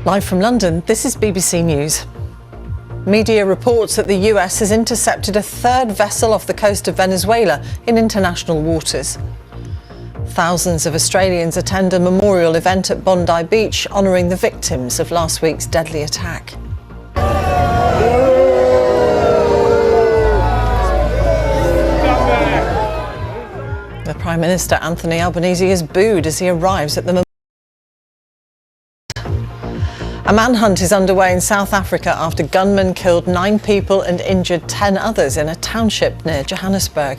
Live from London, this is BBC News. Media reports that the US has intercepted a third vessel off the coast of Venezuela in international waters. Thousands of Australians attend a memorial event at Bondi Beach honouring the victims of last week's deadly attack. The Prime Minister, Anthony Albanese, is booed as he arrives at the memorial. A manhunt is underway in South Africa after gunmen killed 9 people and injured 10 others in a township near Johannesburg.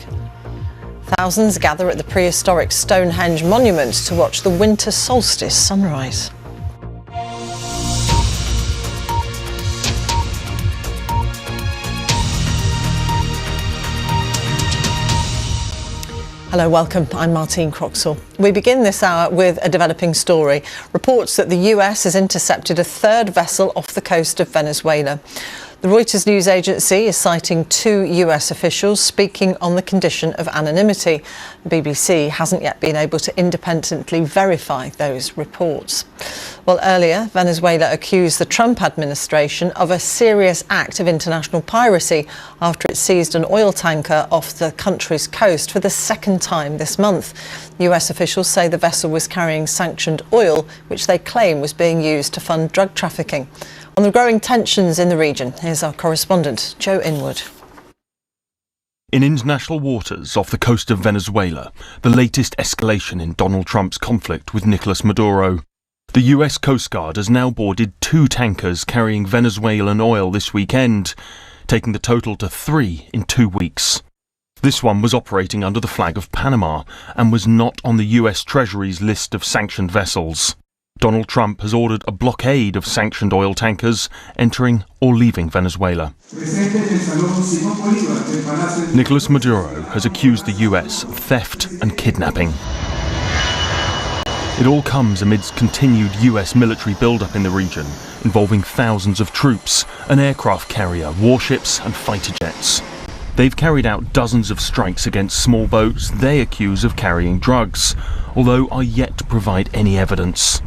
Thousands gather at the prehistoric Stonehenge monument to watch the winter solstice sunrise. Hello, welcome. I'm Martine Croxall. We begin this hour with a developing story. Reports that the US has intercepted a third vessel off the coast of Venezuela. The Reuters news agency is citing 2 US officials speaking on the condition of anonymity. The BBC hasn't yet been able to independently verify those reports. Well, earlier, Venezuela accused the Trump administration of a serious act of international piracy after it seized an oil tanker off the country's coast for the second time this month. US officials say the vessel was carrying sanctioned oil, which they claim was being used to fund drug trafficking. On the growing tensions in the region, here's our correspondent, Joe Inwood. In international waters off the coast of Venezuela, the latest escalation in Donald Trump's conflict with Nicolas Maduro. The US Coast Guard has now boarded 2 tankers carrying Venezuelan oil this weekend, taking the total to 3 in 2 weeks. This one was operating under the flag of Panama and was not on the US Treasury's list of sanctioned vessels. Donald Trump has ordered a blockade of sanctioned oil tankers entering or leaving Venezuela. Nicolas Maduro has accused the US of theft and kidnapping. It all comes amidst continued US military build-up in the region, involving thousands of troops, an aircraft carrier, warships and fighter jets. They've carried out dozens of strikes against small boats they accuse of carrying drugs, although are yet to provide any evidence.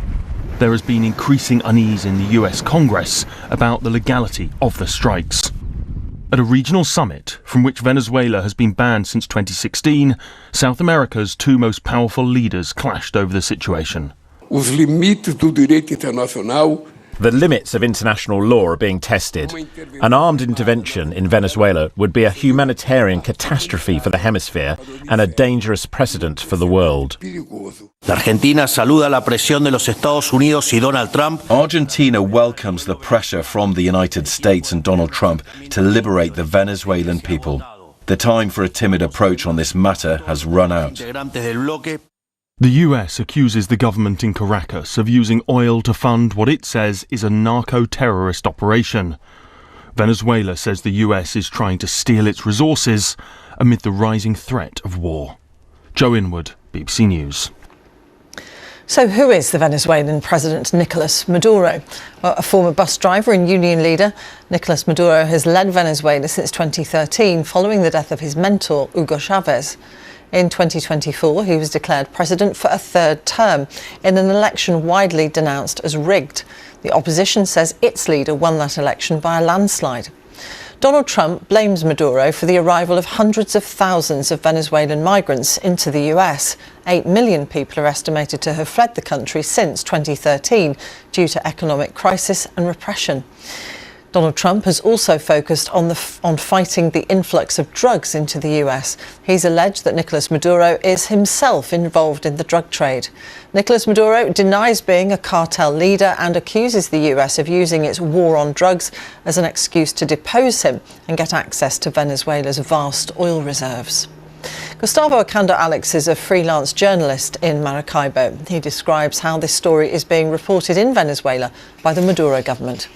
There has been increasing unease in the US Congress about the legality of the strikes. At a regional summit, from which Venezuela has been banned since 2016, South America's 2 most powerful leaders clashed over the situation. The limits of international law are being tested. An armed intervention in Venezuela would be a humanitarian catastrophe for the hemisphere and a dangerous precedent for the world. Argentina welcomes the pressure from the United States and Donald Trump to liberate the Venezuelan people. The time for a timid approach on this matter has run out. The US accuses the government in Caracas of using oil to fund what it says is a narco-terrorist operation. Venezuela says the US is trying to steal its resources amid the rising threat of war. Joe Inwood, BBC News. So who is the Venezuelan President Nicolas Maduro? Well, a former bus driver and union leader, Nicolas Maduro has led Venezuela since 2013 following the death of his mentor, Hugo Chavez. In 2024, he was declared president for a 3rd term in an election widely denounced as rigged. The opposition says its leader won that election by a landslide. Donald Trump blames Maduro for the arrival of hundreds of thousands of Venezuelan migrants into the US. 8 million people are estimated to have fled the country since 2013 due to economic crisis and repression. Donald Trump has also focused on fighting the influx of drugs into the US. He's alleged that Nicolas Maduro is himself involved in the drug trade. Nicolas Maduro denies being a cartel leader and accuses the US of using its war on drugs as an excuse to depose him and get access to Venezuela's vast oil reserves. Gustavo Ocando-Alex is a freelance journalist in Maracaibo. He describes how this story is being reported in Venezuela by the Maduro government.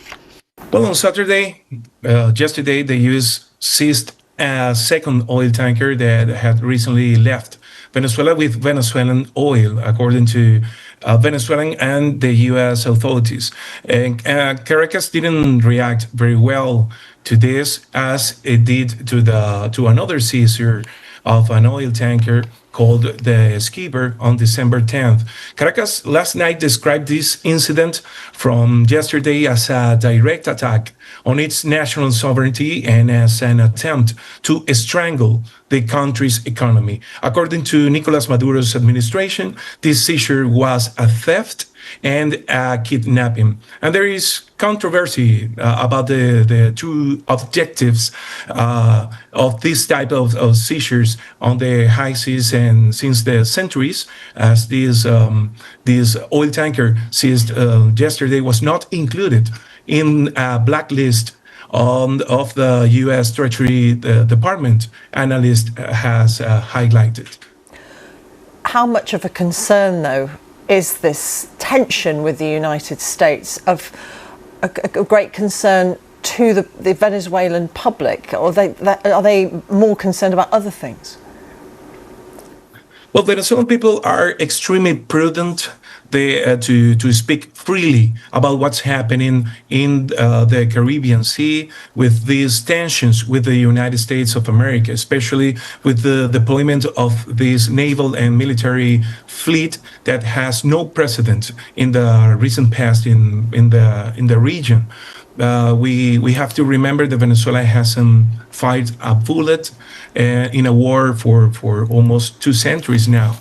Well, on Saturday, yesterday, the U.S. seized a second oil tanker that had recently left Venezuela with Venezuelan oil, according to Venezuelan and the U.S. authorities. And Caracas didn't react very well to this, as it did to another seizure of an oil tanker called the Skiver on December 10th. Caracas last night described this incident from yesterday as a direct attack on its national sovereignty and as an attempt to strangle the country's economy. According to Nicolas Maduro's administration, this seizure was a theft and kidnapping. And there is controversy about the true objectives of this type of seizures on the high seas and since the centuries, as this oil tanker seized yesterday was not included in a blacklist of the U.S. Treasury Department, analyst has highlighted. How much of a concern, though, is this tension with the United States of a great concern to the Venezuelan public? Or are they more concerned about other things? Well, Venezuelan people are extremely prudent to speak freely about what's happening in the Caribbean Sea with these tensions with the United States of America, especially with the deployment of this naval and military fleet that has no precedent in the recent past in the region. We have to remember that Venezuela hasn't fired a bullet in a war for almost 2 centuries now.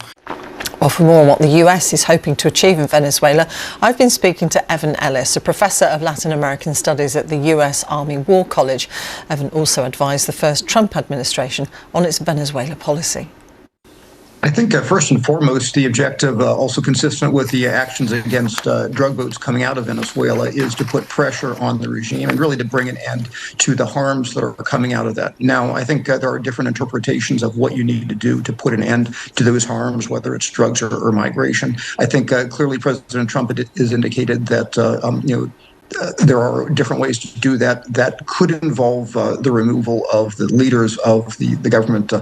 Well, for more on what the US is hoping to achieve in Venezuela, I've been speaking to Evan Ellis, a professor of Latin American Studies at the US Army War College. Evan also advised the first Trump administration on its Venezuela policy. I think first and foremost, the objective, also consistent with the actions against drug boats coming out of Venezuela, is to put pressure on the regime and really to bring an end to the harms that are coming out of that. Now, I think there are different interpretations of what you need to do to put an end to those harms, whether it's drugs or migration. I think clearly President Trump has indicated that there are different ways to do that. That could involve the removal of the leaders of the government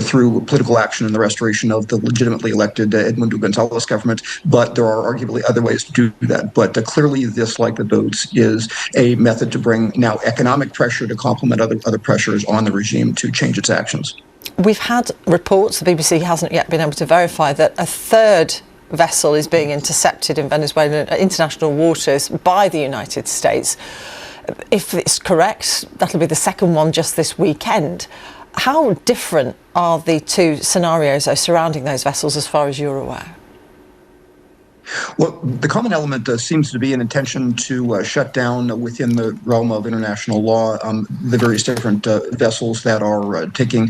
through political action and the restoration of the legitimately elected Edmundo Gonzalez government. But there are arguably other ways to do that. But clearly this, like the boats, is a method to bring now economic pressure to complement other pressures on the regime to change its actions. We've had reports, the BBC hasn't yet been able to verify, that a third vessel is being intercepted in Venezuelan international waters by the United States. If it's correct, that'll be the second one just this weekend. How different are the two scenarios surrounding those vessels as far as you're aware? Well, the common element seems to be an intention to shut down within the realm of international law the various different vessels that are taking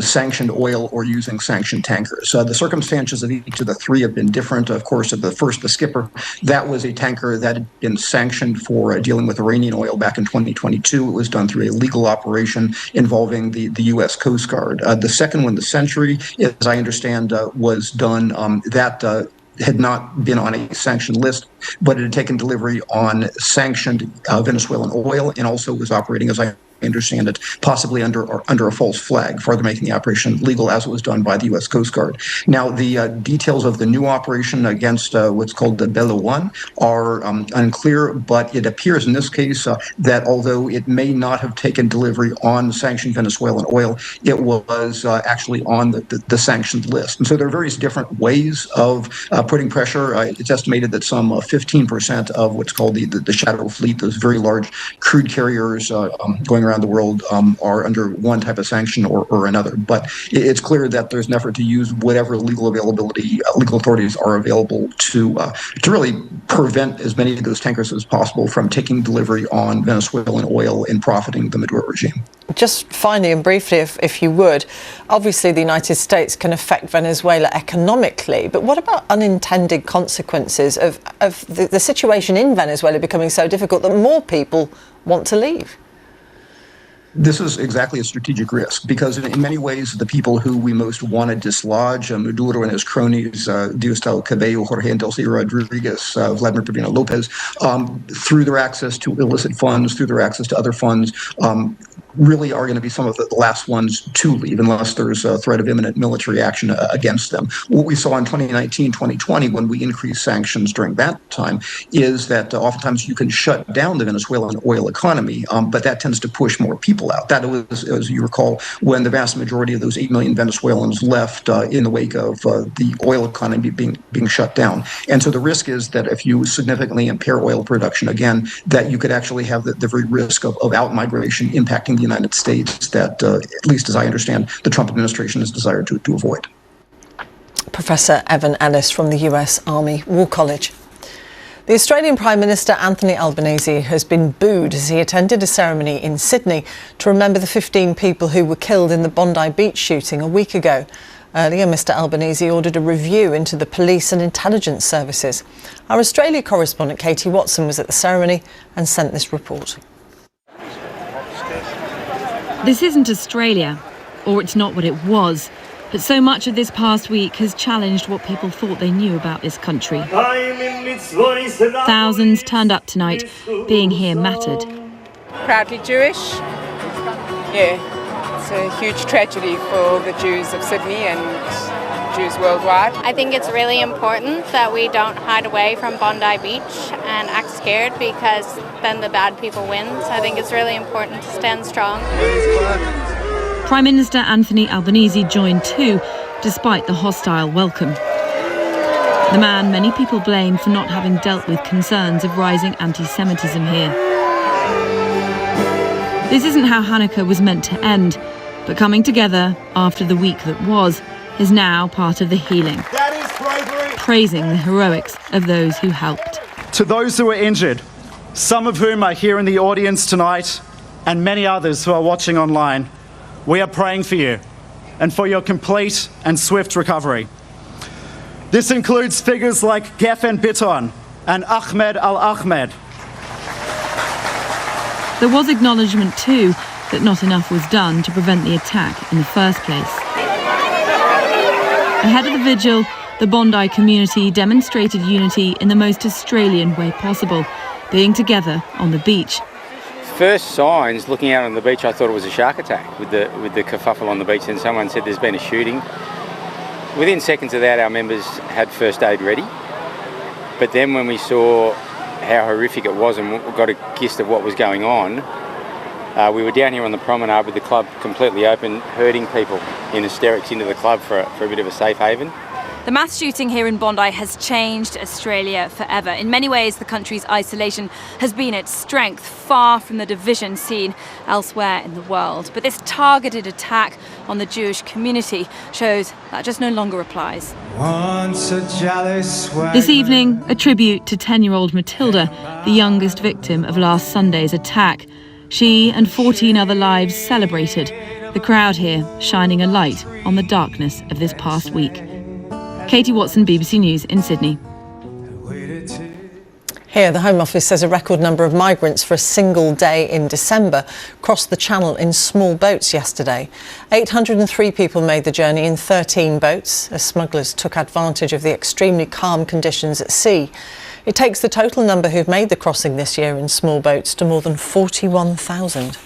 sanctioned oil or using sanctioned tankers. The circumstances of each of the three have been different. Of course, the Skipper, that was a tanker that had been sanctioned for dealing with Iranian oil back in 2022. It was done through a legal operation involving the U.S. Coast Guard. The second one, the Century, as I understand, was done had not been on a sanctioned list, but it had taken delivery on sanctioned Venezuelan oil and also was operating, as I understand it, possibly under a false flag, further making the operation legal as it was done by the U.S. Coast Guard. Now, the details of the new operation against what's called the Bella 1 are unclear, but it appears in this case that although it may not have taken delivery on sanctioned Venezuelan oil, it was actually on the sanctioned list. And so there are various different ways of putting pressure. It's estimated that some 15% of what's called the shadow fleet, those very large crude carriers going around the world, are under one type of sanction or another. But it's clear that there's an effort to use whatever legal authorities are available to really prevent as many of those tankers as possible from taking delivery on Venezuelan oil and profiting the Maduro regime. Just finally and briefly, if you would, obviously the United States can affect Venezuela economically, but what about unintended consequences of the situation in Venezuela becoming so difficult that more people want to leave? This is exactly a strategic risk because in many ways, the people who we most want to dislodge, Maduro and his cronies, Diosdado Cabello, Jorge Delcy Rodriguez, Vladimir Padrino Lopez, through their access to illicit funds, through their access to other funds, really are going to be some of the last ones to leave unless there's a threat of imminent military action against them. What we saw in 2019, 2020, when we increased sanctions during that time, is that oftentimes you can shut down the Venezuelan oil economy, but that tends to push more people out. That was, as you recall, when the vast majority of those 8 million Venezuelans left in the wake of the oil economy being shut down. And so the risk is that if you significantly impair oil production again, that you could actually have the very risk of out-migration impacting the United States that, at least as I understand, the Trump administration has desired to avoid. Professor Evan Ellis from the US Army War College. The Australian Prime Minister Anthony Albanese has been booed as he attended a ceremony in Sydney to remember the 15 people who were killed in the Bondi Beach shooting a week ago. Earlier, Mr Albanese ordered a review into the police and intelligence services. Our Australia correspondent Katie Watson was at the ceremony and sent this report. This isn't Australia, or it's not what it was, but so much of this past week has challenged what people thought they knew about this country. Thousands turned up tonight, being here mattered. Proudly Jewish. Yeah, it's a huge tragedy for the Jews of Sydney and Jews worldwide. I think it's really important that we don't hide away from Bondi Beach and act scared, because then the bad people win. So I think it's really important to stand strong. Prime Minister Anthony Albanese joined too, despite the hostile welcome. The man many people blame for not having dealt with concerns of rising anti-Semitism here. This isn't how Hanukkah was meant to end, but coming together after the week that was is now part of the healing. That is bravery. Praising the heroics of those who helped. To those who are injured, some of whom are here in the audience tonight, and many others who are watching online, we are praying for you and for your complete and swift recovery. This includes figures like Geffen Bitton and Ahmed Al-Ahmed. There was acknowledgement too that not enough was done to prevent the attack in the first place. Ahead of the vigil, the Bondi community demonstrated unity in the most Australian way possible, being together on the beach. First signs, looking out on the beach, I thought it was a shark attack with the kerfuffle on the beach, and someone said there's been a shooting. Within seconds of that, our members had first aid ready. But then when we saw how horrific it was and got a gist of what was going on, we were down here on the promenade with the club completely open, herding people in hysterics into the club for a bit of a safe haven. The mass shooting here in Bondi has changed Australia forever. In many ways, the country's isolation has been its strength, far from the division seen elsewhere in the world. But this targeted attack on the Jewish community shows that just no longer applies. This evening, a tribute to 10-year-old Matilda, the youngest victim of last Sunday's attack. She and 14 other lives celebrated, the crowd here shining a light on the darkness of this past week. Katie Watson, BBC News in Sydney. Here, the Home Office says a record number of migrants for a single day in December crossed the Channel in small boats yesterday. 803 people made the journey in 13 boats as smugglers took advantage of the extremely calm conditions at sea. It takes the total number who've made the crossing this year in small boats to more than 41,000.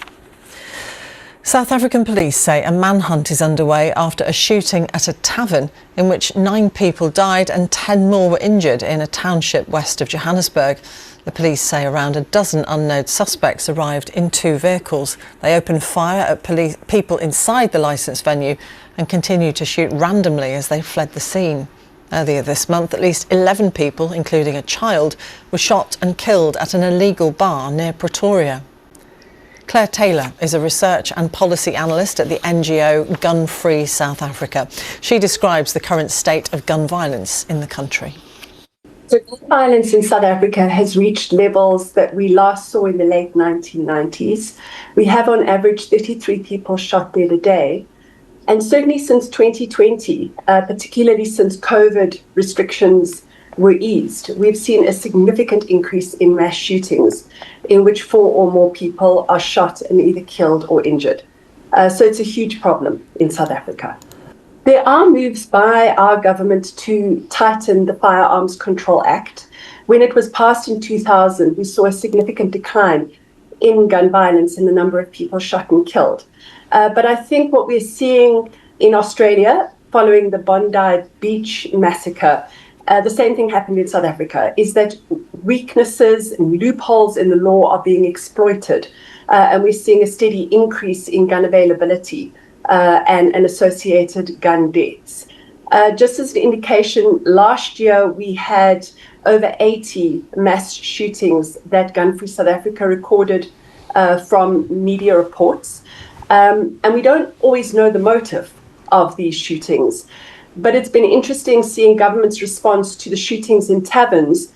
South African police say a manhunt is underway after a shooting at a tavern in which 9 people died and 10 more were injured in a township west of Johannesburg. The police say around a dozen unknown suspects arrived in 2 vehicles. They opened fire at people inside the licensed venue and continued to shoot randomly as they fled the scene. Earlier this month, at least 11 people, including a child, were shot and killed at an illegal bar near Pretoria. Claire Taylor is a research and policy analyst at the NGO Gun Free South Africa. She describes the current state of gun violence in the country. So gun violence in South Africa has reached levels that we last saw in the late 1990s. We have on average 33 people shot dead a day. And certainly since 2020, particularly since COVID restrictions were eased, we've seen a significant increase in mass shootings in which 4 or more people are shot and either killed or injured. So it's a huge problem in South Africa. There are moves by our government to tighten the Firearms Control Act. When it was passed in 2000, we saw a significant decline in gun violence and the number of people shot and killed. But I think what we're seeing in Australia following the Bondi Beach massacre, the same thing happened in South Africa, is that weaknesses and loopholes in the law are being exploited. And we're seeing a steady increase in gun availability and associated gun deaths. Just as an indication, last year we had over 80 mass shootings that Gun Free South Africa recorded from media reports. And we don't always know the motive of these shootings. But it's been interesting seeing government's response to the shootings in taverns,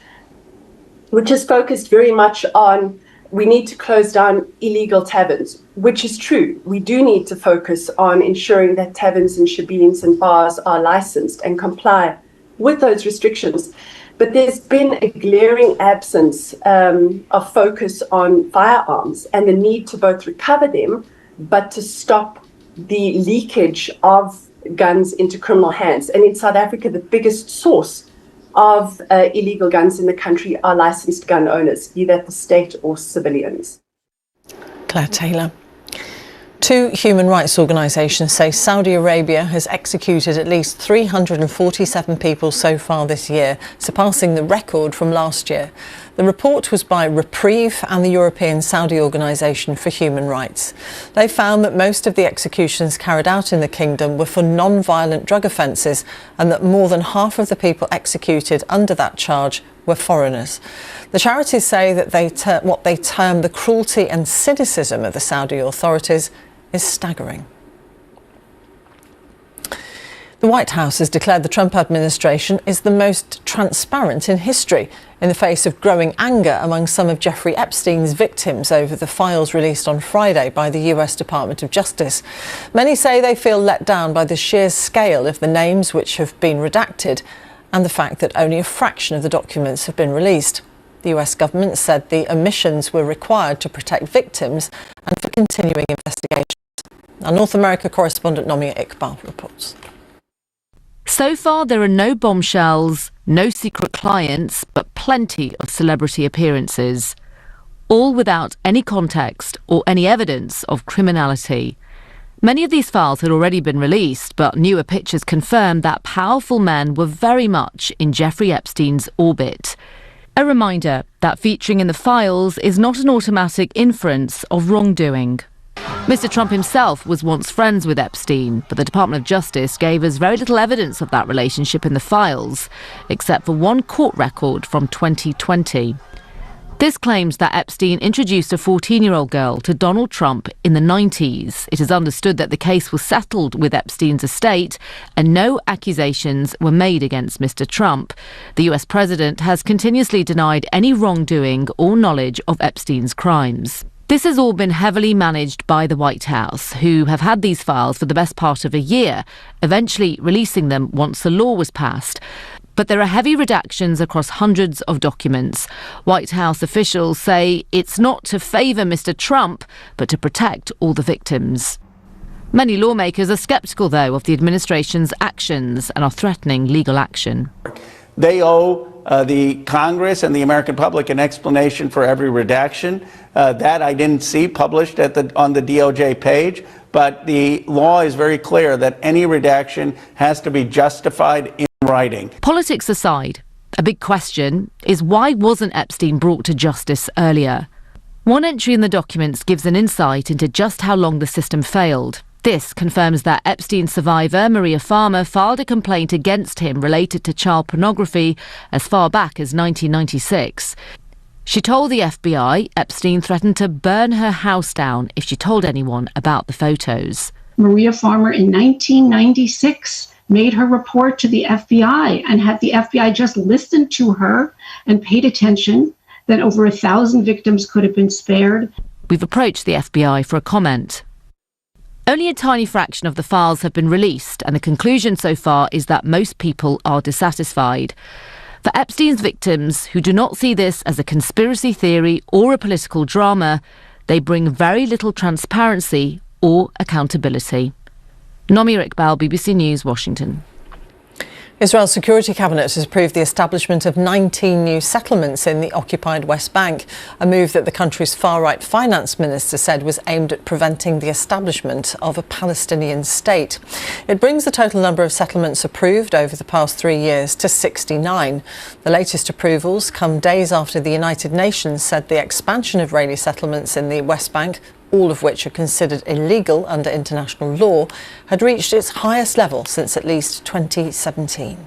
which is focused very much on we need to close down illegal taverns, which is true. We do need to focus on ensuring that taverns and shebeens and bars are licensed and comply with those restrictions. But there's been a glaring absence of focus on firearms and the need to both recover them, but to stop the leakage of guns into criminal hands. And in South Africa, the biggest source of illegal guns in the country are licensed gun owners, be that the state or civilians. Claire Taylor. Two human rights organisations say Saudi Arabia has executed at least 347 people so far this year, surpassing the record from last year. The report was by Reprieve and the European Saudi Organisation for Human Rights. They found that most of the executions carried out in the kingdom were for non-violent drug offences and that more than half of the people executed under that charge were foreigners. The charities say that what they term the cruelty and cynicism of the Saudi authorities is staggering. The White House has declared the Trump administration is the most transparent in history in the face of growing anger among some of Jeffrey Epstein's victims over the files released on Friday by the US Department of Justice. Many say they feel let down by the sheer scale of the names which have been redacted and the fact that only a fraction of the documents have been released. The US government said the omissions were required to protect victims and for continuing investigations. Our North America correspondent Nomia Iqbal reports. So far, there are no bombshells, no secret clients, but plenty of celebrity appearances, all without any context or any evidence of criminality. Many of these files had already been released, but newer pictures confirmed that powerful men were very much in Jeffrey Epstein's orbit. A reminder that featuring in the files is not an automatic inference of wrongdoing. Mr. Trump himself was once friends with Epstein, but the Department of Justice gave us very little evidence of that relationship in the files, except for one court record from 2020. This claims that Epstein introduced a 14-year-old girl to Donald Trump in the 90s. It is understood that the case was settled with Epstein's estate and no accusations were made against Mr. Trump. The US president has continuously denied any wrongdoing or knowledge of Epstein's crimes. This has all been heavily managed by the White House, who have had these files for the best part of a year, eventually releasing them once the law was passed. But there are heavy redactions across hundreds of documents. White House officials say it's not to favour Mr. Trump, but to protect all the victims. Many lawmakers are sceptical, though, of the administration's actions and are threatening legal action. They owe the Congress and the American public an explanation for every redaction. That I didn't see published on the DOJ page, but the law is very clear that any redaction has to be justified in writing. Politics aside, a big question is why wasn't Epstein brought to justice earlier? One entry in the documents gives an insight into just how long the system failed. This confirms that Epstein survivor Maria Farmer filed a complaint against him related to child pornography as far back as 1996. She told the FBI Epstein threatened to burn her house down if she told anyone about the photos. Maria Farmer in 1996 made her report to the FBI, and had the FBI just listened to her and paid attention, then over 1,000 victims could have been spared. We've approached the FBI for a comment. Only a tiny fraction of the files have been released, and the conclusion so far is that most people are dissatisfied. For Epstein's victims, who do not see this as a conspiracy theory or a political drama, they bring very little transparency or accountability. Nomia Iqbal, BBC News, Washington. Israel's Security Cabinet has approved the establishment of 19 new settlements in the occupied West Bank, a move that the country's far-right finance minister said was aimed at preventing the establishment of a Palestinian state. It brings the total number of settlements approved over the past 3 years to 69. The latest approvals come days after the United Nations said the expansion of Israeli settlements in the West Bank, all of which are considered illegal under international law, had reached its highest level since at least 2017.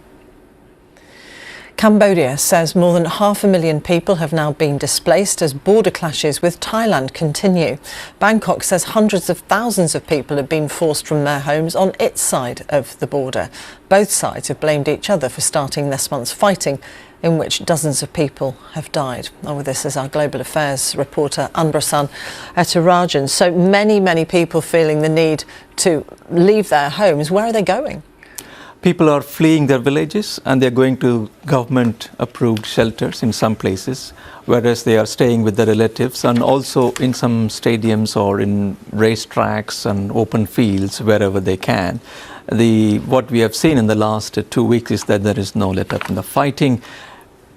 Cambodia says more than 500,000 people have now been displaced as border clashes with Thailand continue. Bangkok says hundreds of thousands of people have been forced from their homes on its side of the border. Both sides have blamed each other for starting this month's fighting, in which dozens of people have died. With this is our global affairs reporter Anbrasan Etirajan. So many people feeling the need to leave their homes. Where are they going? People are fleeing their villages and they're going to government-approved shelters in some places, whereas they are staying with their relatives, and also in some stadiums or in racetracks and open fields wherever they can. What we have seen in the last 2 weeks is that there is no let-up in the fighting.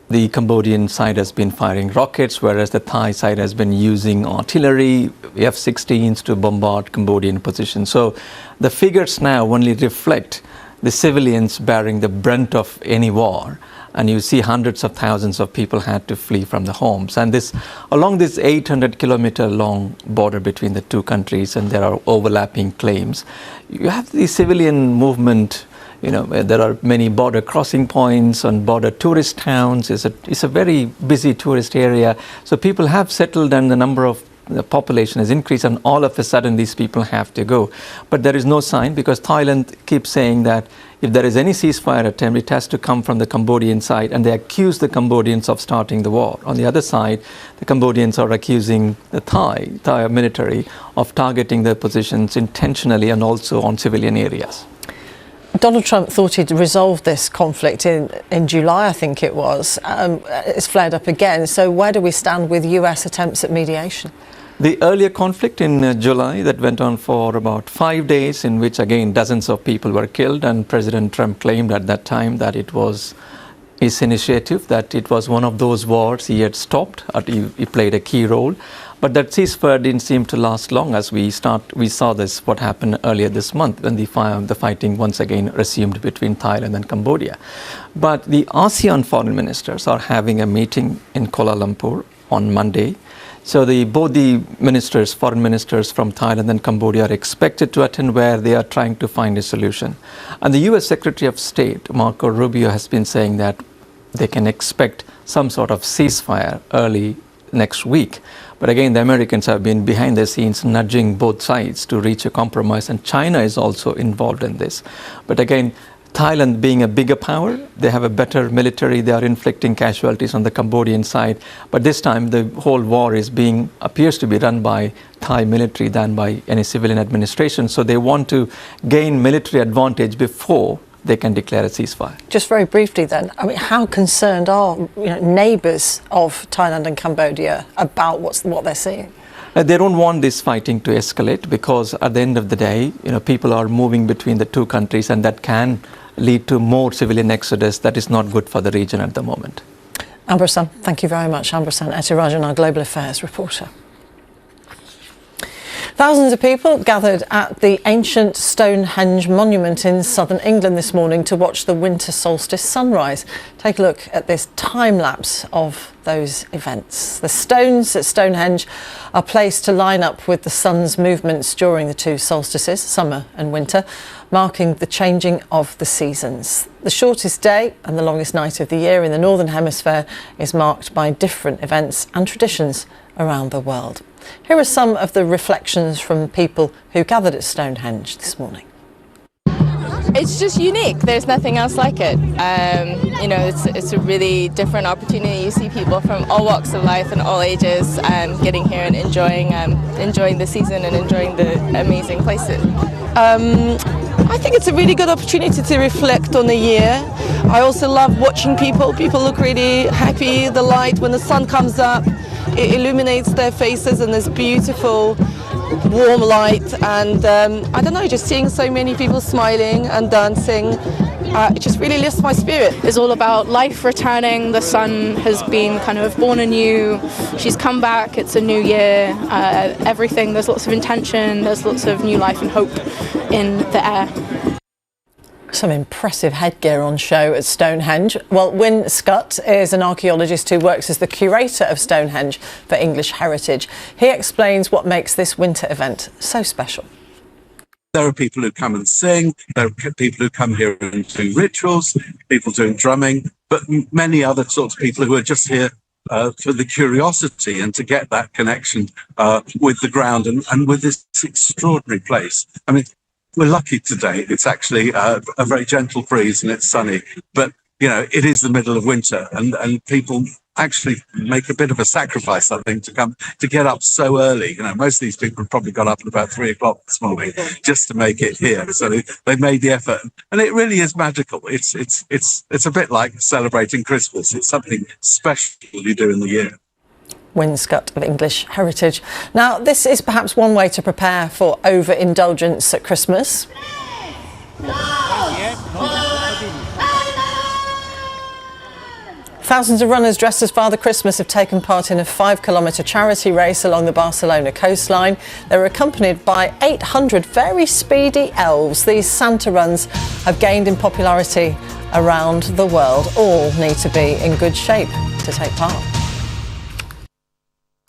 The Cambodian side has been firing rockets, whereas the Thai side has been using artillery, F-16s to bombard Cambodian positions. So the figures now only reflect the civilians bearing the brunt of any war. And you see hundreds of thousands of people had to flee from the homes. And along this 800-kilometer long border between the two countries, and there are overlapping claims, you have the civilian movement. There are many border crossing points and border tourist towns. It's a very busy tourist area. So people have settled and the population has increased, and all of a sudden these people have to go. But there is no sign, because Thailand keeps saying that if there is any ceasefire attempt, it has to come from the Cambodian side, and they accuse the Cambodians of starting the war. On the other side, the Cambodians are accusing the Thai military of targeting their positions intentionally and also on civilian areas. Donald Trump thought he'd resolved this conflict in July, I think it was. It's flared up again. So where do we stand with US attempts at mediation? The earlier conflict in July that went on for about 5 days, in which again dozens of people were killed, and President Trump claimed at that time that it was his initiative, that it was one of those wars he had stopped, he played a key role. But that ceasefire didn't seem to last long, as we saw what happened earlier this month when the fighting once again resumed between Thailand and Cambodia. But the ASEAN foreign ministers are having a meeting in Kuala Lumpur on Monday. So both the foreign ministers from Thailand and Cambodia are expected to attend, where they are trying to find a solution. And the US Secretary of State, Marco Rubio, has been saying that they can expect some sort of ceasefire early next week. But again, the Americans have been behind the scenes nudging both sides to reach a compromise, and China is also involved in this. But again, Thailand being a bigger power, they have a better military, they are inflicting casualties on the Cambodian side. But this time the whole war appears to be run by Thai military than by any civilian administration. So they want to gain military advantage before they can declare a ceasefire. Just very briefly then, how concerned are neighbours of Thailand and Cambodia about what they're seeing? They don't want this fighting to escalate, because at the end of the day, people are moving between the two countries, and that can lead to more civilian exodus. That is not good for the region at the moment. Anbrasan, thank you very much. Anbrasan Etirajan, our global affairs reporter. Thousands of people gathered at the ancient Stonehenge monument in southern England this morning to watch the winter solstice sunrise. Take a look at this time-lapse of those events. The stones at Stonehenge are placed to line up with the sun's movements during the two solstices, summer and winter, marking the changing of the seasons. The shortest day and the longest night of the year in the Northern Hemisphere is marked by different events and traditions around the world. Here are some of the reflections from people who gathered at Stonehenge this morning. It's just unique. There's nothing else like it. It's a really different opportunity. You see people from all walks of life and all ages getting here and enjoying the season and enjoying the amazing places. I think it's a really good opportunity to reflect on the year. I also love watching people. People look really happy. The light, when the sun comes up, it illuminates their faces in this beautiful warm light, and I don't know, just seeing so many people smiling and dancing it just really lifts my spirit. It's all about life returning. The sun has been kind of born anew. She's come back. It's a new year. Everything. There's lots of intention. There's lots of new life and hope in the air. Some impressive headgear on show at Stonehenge. Well, Wyn Scott is an archaeologist who works as the curator of Stonehenge for English Heritage. He explains what makes this winter event so special. There are people who come and sing, there are people who come here and do rituals, people doing drumming, but many other sorts of people who are just here for the curiosity and to get that connection with the ground and with this extraordinary place. I mean, we're lucky today. It's actually a very gentle breeze and it's sunny, but you know, it is the middle of winter and people actually make a bit of a sacrifice, I think, to get up so early. You know, most of these people have probably got up at about 3 o'clock this morning just to make it here. So they made the effort, and it really is magical. It's a bit like celebrating Christmas. It's something special you do in the year. Wyn Scott of English Heritage. Now, this is perhaps one way to prepare for overindulgence at Christmas. Thousands of runners dressed as Father Christmas have taken part in a 5-kilometre charity race along the Barcelona coastline. They were accompanied by 800 very speedy elves. These Santa runs have gained in popularity around the world. All need to be in good shape to take part.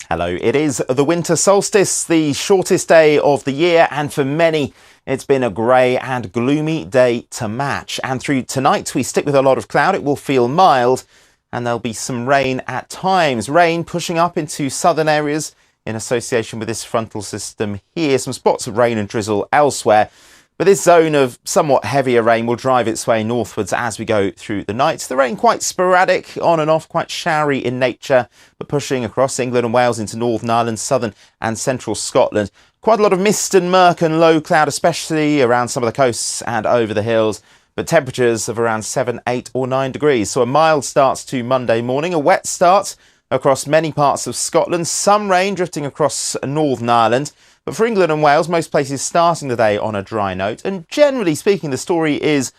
Hello, it is the winter solstice, the shortest day of the year, and for many it's been a grey and gloomy day to match. And through tonight we stick with a lot of cloud. It will feel mild and there'll be some rain at times. Rain pushing up into southern areas in association with this frontal system here. Some spots of rain and drizzle elsewhere. But this zone of somewhat heavier rain will drive its way northwards as we go through the night. The rain quite sporadic, on and off, quite showery in nature, but pushing across England and Wales into Northern Ireland, southern and central Scotland. Quite a lot of mist and murk and low cloud, especially around some of the coasts and over the hills. But temperatures of around 7, 8 or 9 degrees. So a mild start to Monday morning, a wet start across many parts of Scotland. Some rain drifting across Northern Ireland. But for England and Wales, most places starting the day on a dry note. And generally speaking, the story is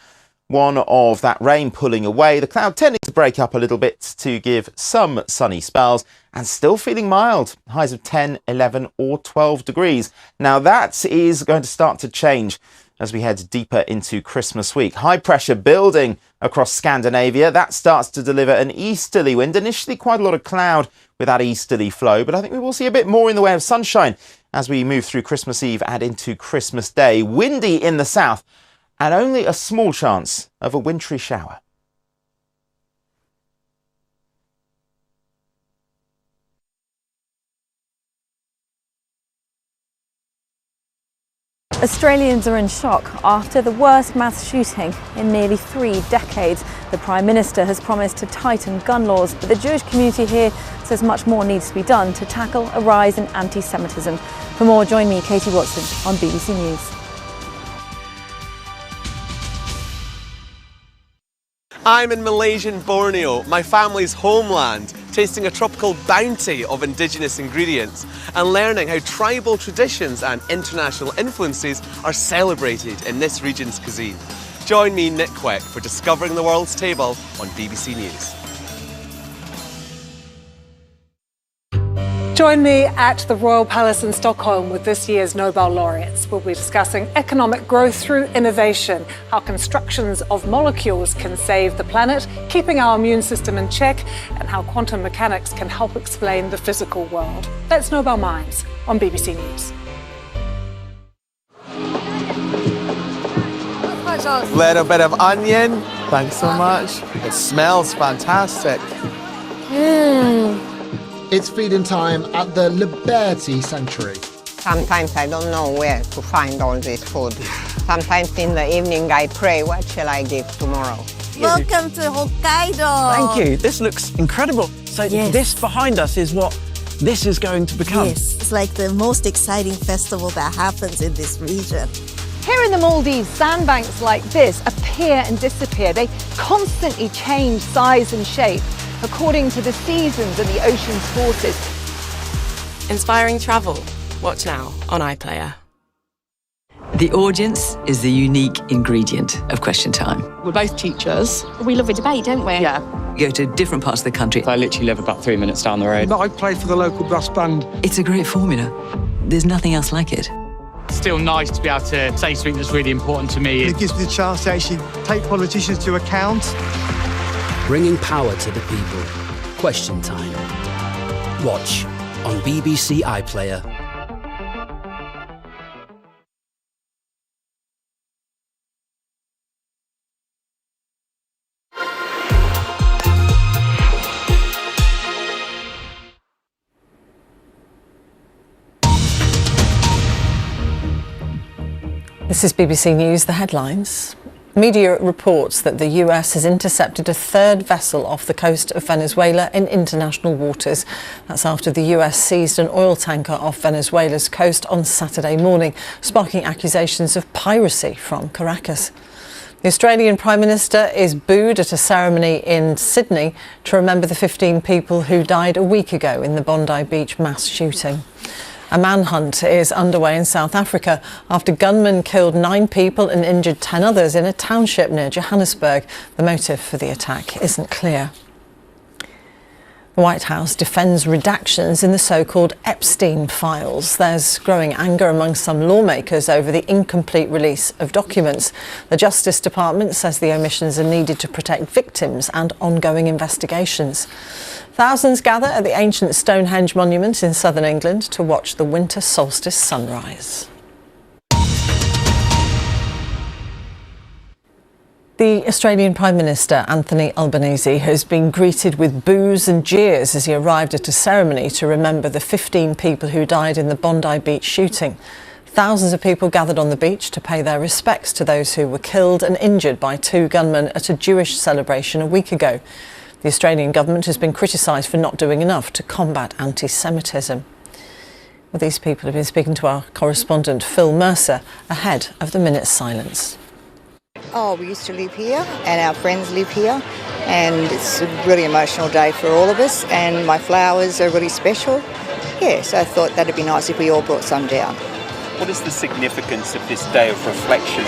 one of that rain pulling away, the cloud tending to break up a little bit to give some sunny spells, and still feeling mild, highs of 10, 11 or 12 degrees. Now that is going to start to change as we head deeper into Christmas week. High pressure building across Scandinavia. That starts to deliver an easterly wind. Initially quite a lot of cloud with that easterly flow, but I think we will see a bit more in the way of sunshine as we move through Christmas Eve and into Christmas Day. Windy in the south and only a small chance of a wintry shower. Australians are in shock after the worst mass shooting in nearly 3 decades. The Prime Minister has promised to tighten gun laws, but the Jewish community here says much more needs to be done to tackle a rise in anti-Semitism. For more, join me, Katie Watson, on BBC News. I'm in Malaysian Borneo, my family's homeland, tasting a tropical bounty of indigenous ingredients and learning how tribal traditions and international influences are celebrated in this region's cuisine. Join me, Nick Queck, for Discovering the World's Table on BBC News. Join me at the Royal Palace in Stockholm with this year's Nobel laureates. We'll be discussing economic growth through innovation, how constructions of molecules can save the planet, keeping our immune system in check, and how quantum mechanics can help explain the physical world. That's Nobel Minds on BBC News. Little bit of onion. Thanks so much. It smells fantastic. It's feeding time at the Liberty Sanctuary. Sometimes I don't know where to find all this food. Sometimes in the evening I pray, what shall I give tomorrow? Welcome to Hokkaido. Thank you. This looks incredible. So this behind us is what this is going to become. Yes, it's like the most exciting festival that happens in this region. Here in the Maldives, sandbanks like this appear and disappear. They constantly change size and shape according to the seasons and the ocean's forces. Inspiring travel. Watch now on iPlayer. The audience is the unique ingredient of Question Time. We're both teachers. We love a debate, don't we? Yeah. You go to different parts of the country. I literally live about 3 minutes down the road. I play for the local brass band. It's a great formula. There's nothing else like it. Still nice to be able to say something that's really important to me. It gives me the chance to actually take politicians to account. Bringing power to the people. Question Time. Watch on BBC iPlayer. This is BBC News, the headlines. Media reports that the US has intercepted a third vessel off the coast of Venezuela in international waters. That's after the US seized an oil tanker off Venezuela's coast on Saturday morning, sparking accusations of piracy from Caracas. The Australian Prime Minister is booed at a ceremony in Sydney to remember the 15 people who died a week ago in the Bondi Beach mass shooting. A manhunt is underway in South Africa after gunmen killed 9 people and injured 10 others in a township near Johannesburg. The motive for the attack isn't clear. The White House defends redactions in the so-called Epstein files. There's growing anger among some lawmakers over the incomplete release of documents. The Justice Department says the omissions are needed to protect victims and ongoing investigations. Thousands gather at the ancient Stonehenge monument in southern England to watch the winter solstice sunrise. The Australian Prime Minister, Anthony Albanese, has been greeted with boos and jeers as he arrived at a ceremony to remember the 15 people who died in the Bondi Beach shooting. Thousands of people gathered on the beach to pay their respects to those who were killed and injured by 2 gunmen at a Jewish celebration a week ago. The Australian government has been criticised for not doing enough to combat anti-Semitism. Well, these people have been speaking to our correspondent Phil Mercer ahead of the minute's silence. Oh, we used to live here and our friends live here, and it's a really emotional day for all of us, and my flowers are really special. Yeah, so I thought that'd be nice if we all brought some down. What is the significance of this day of reflection?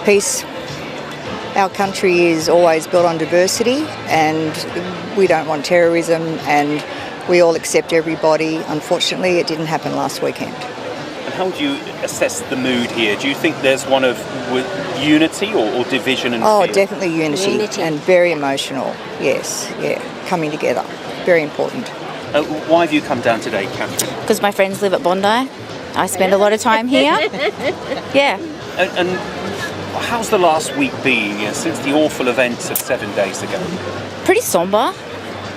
Peace. Our country is always built on diversity, and we don't want terrorism, and we all accept everybody. Unfortunately, it didn't happen last weekend. And how do you assess the mood here? Do you think there's one of unity or division and fear? Oh, definitely unity and very emotional. Yes, yeah, coming together. Very important. Why have you come down today, Catherine? Because my friends live at Bondi. I spend a lot of time here. Yeah. And how's the last week been since the awful events of 7 days ago? Pretty sombre,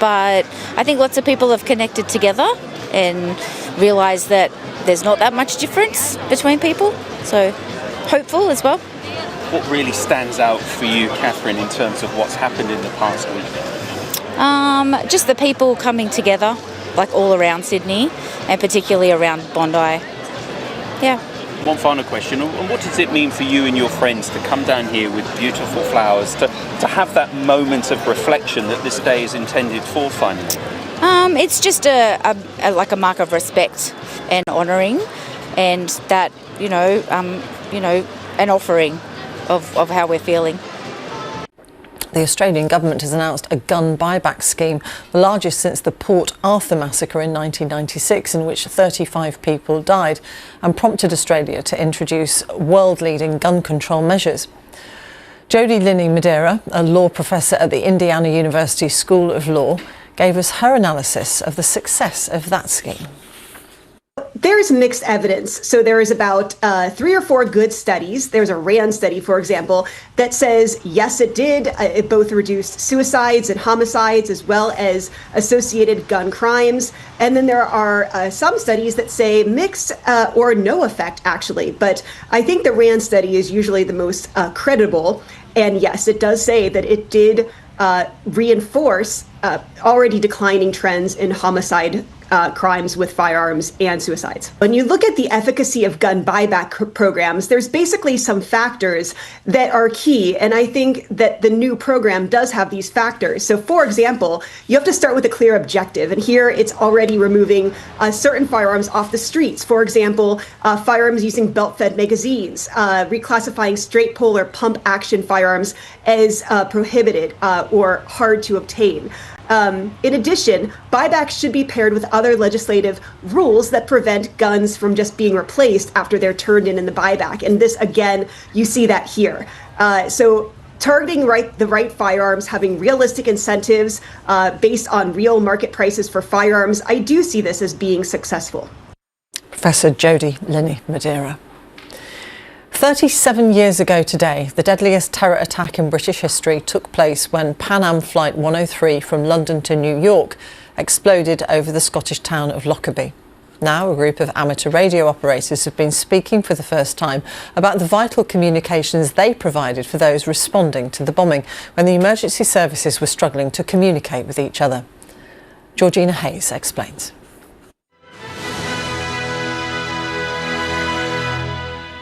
but I think lots of people have connected together and realised that there's not that much difference between people, so hopeful as well. What really stands out for you, Catherine, in terms of what's happened in the past week? Just the people coming together, like all around Sydney, and particularly around Bondi. Yeah. One final question, and what does it mean for you and your friends to come down here with beautiful flowers, to have that moment of reflection that this day is intended for finally? It's just like a mark of respect and honouring, and that, an offering of how we're feeling. The Australian government has announced a gun buyback scheme, the largest since the Port Arthur massacre in 1996, in which 35 people died, and prompted Australia to introduce world-leading gun control measures. Jodie Linney-Madeira, a law professor at the Indiana University School of Law, gave us her analysis of the success of that scheme. There's mixed evidence. So there is about 3 or 4 good studies. There's a RAND study, for example, that says, yes, it did. It both reduced suicides and homicides as well as associated gun crimes. And then there are some studies that say mixed or no effect, actually. But I think the RAND study is usually the most credible. And yes, it does say that it did reinforce already declining trends in homicide crimes with firearms and suicides. When you look at the efficacy of gun buyback programs, there's basically some factors that are key, and I think that the new program does have these factors. So, for example, you have to start with a clear objective, and here it's already removing certain firearms off the streets. For example, firearms using belt-fed magazines, reclassifying straight pull or pump action firearms as prohibited or hard to obtain. In addition, buybacks should be paired with other legislative rules that prevent guns from just being replaced after they're turned in the buyback. And this, again, you see that here. So targeting the right firearms, having realistic incentives based on real market prices for firearms, I do see this as being successful. Professor Jodie Linney-Madeira. 37 years ago today, the deadliest terror attack in British history took place when Pan Am Flight 103 from London to New York exploded over the Scottish town of Lockerbie. Now, a group of amateur radio operators have been speaking for the first time about the vital communications they provided for those responding to the bombing when the emergency services were struggling to communicate with each other. Georgina Hayes explains.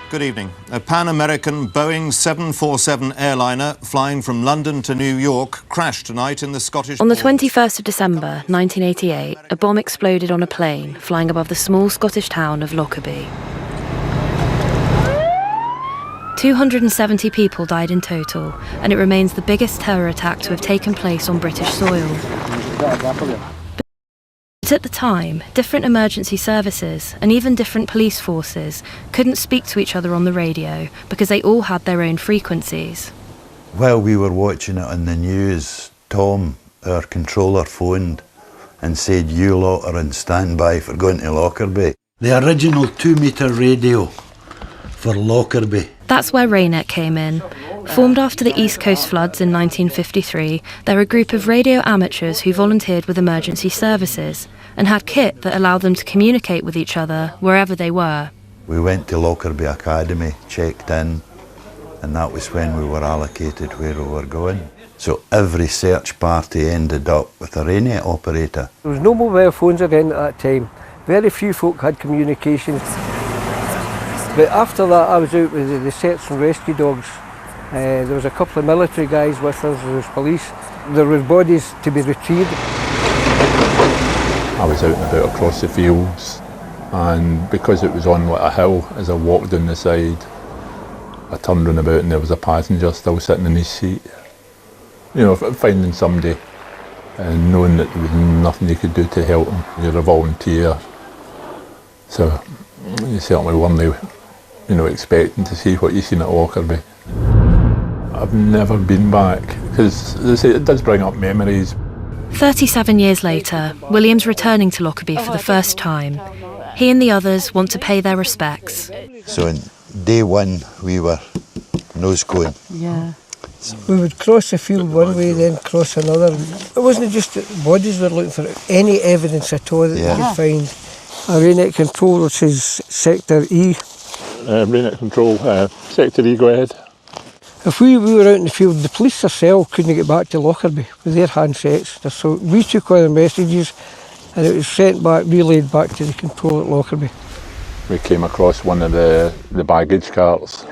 Good evening. A Pan-American Boeing 747 airliner flying from London to New York crashed tonight in the Scottish... On the 21st of December 1988, a bomb exploded on a plane flying above the small Scottish town of Lockerbie. 270 people died in total, and it remains the biggest terror attack to have taken place on British soil. But at the time, different emergency services and even different police forces couldn't speak to each other on the radio because they all had their own frequencies. While we were watching it on the news, Tom, our controller, phoned and said, "You lot are on standby for going to Lockerbie." The original 2-metre radio for Lockerbie. That's where Raynet came in. Formed after the East Coast floods in 1953, they're a group of radio amateurs who volunteered with emergency services and had kit that allowed them to communicate with each other wherever they were. We went to Lockerbie Academy, checked in, and that was when we were allocated where we were going. So every search party ended up with a Raynet operator. There was no mobile phones again at that time. Very few folk had communications. But after that, I was out with the search and rescue dogs. There was a couple of military guys with us, there was police. There were bodies to be retrieved. I was out and about across the fields, and because it was on like a hill, as I walked down the side, I turned round about and there was a passenger still sitting in his seat. You know, finding somebody and knowing that there was nothing you could do to help him. You're a volunteer, so you certainly weren't, expecting to see what you seen at Lockerbie. I've never been back, because as I say, it does bring up memories. 37 years later, William's returning to Lockerbie for the first time. He and the others want to pay their respects. So on day one, we were nose going. Yeah. We would cross the field one way, then cross another. It wasn't just that bodies we were looking for, any evidence at all that we could find. Our Raynet control, which is Sector E. Raynet control, Sector E, go ahead. If we were out in the field, the police themselves couldn't get back to Lockerbie with their handsets. So we took all the messages and it was sent back, relayed back to the control at Lockerbie. We came across one of the baggage carts,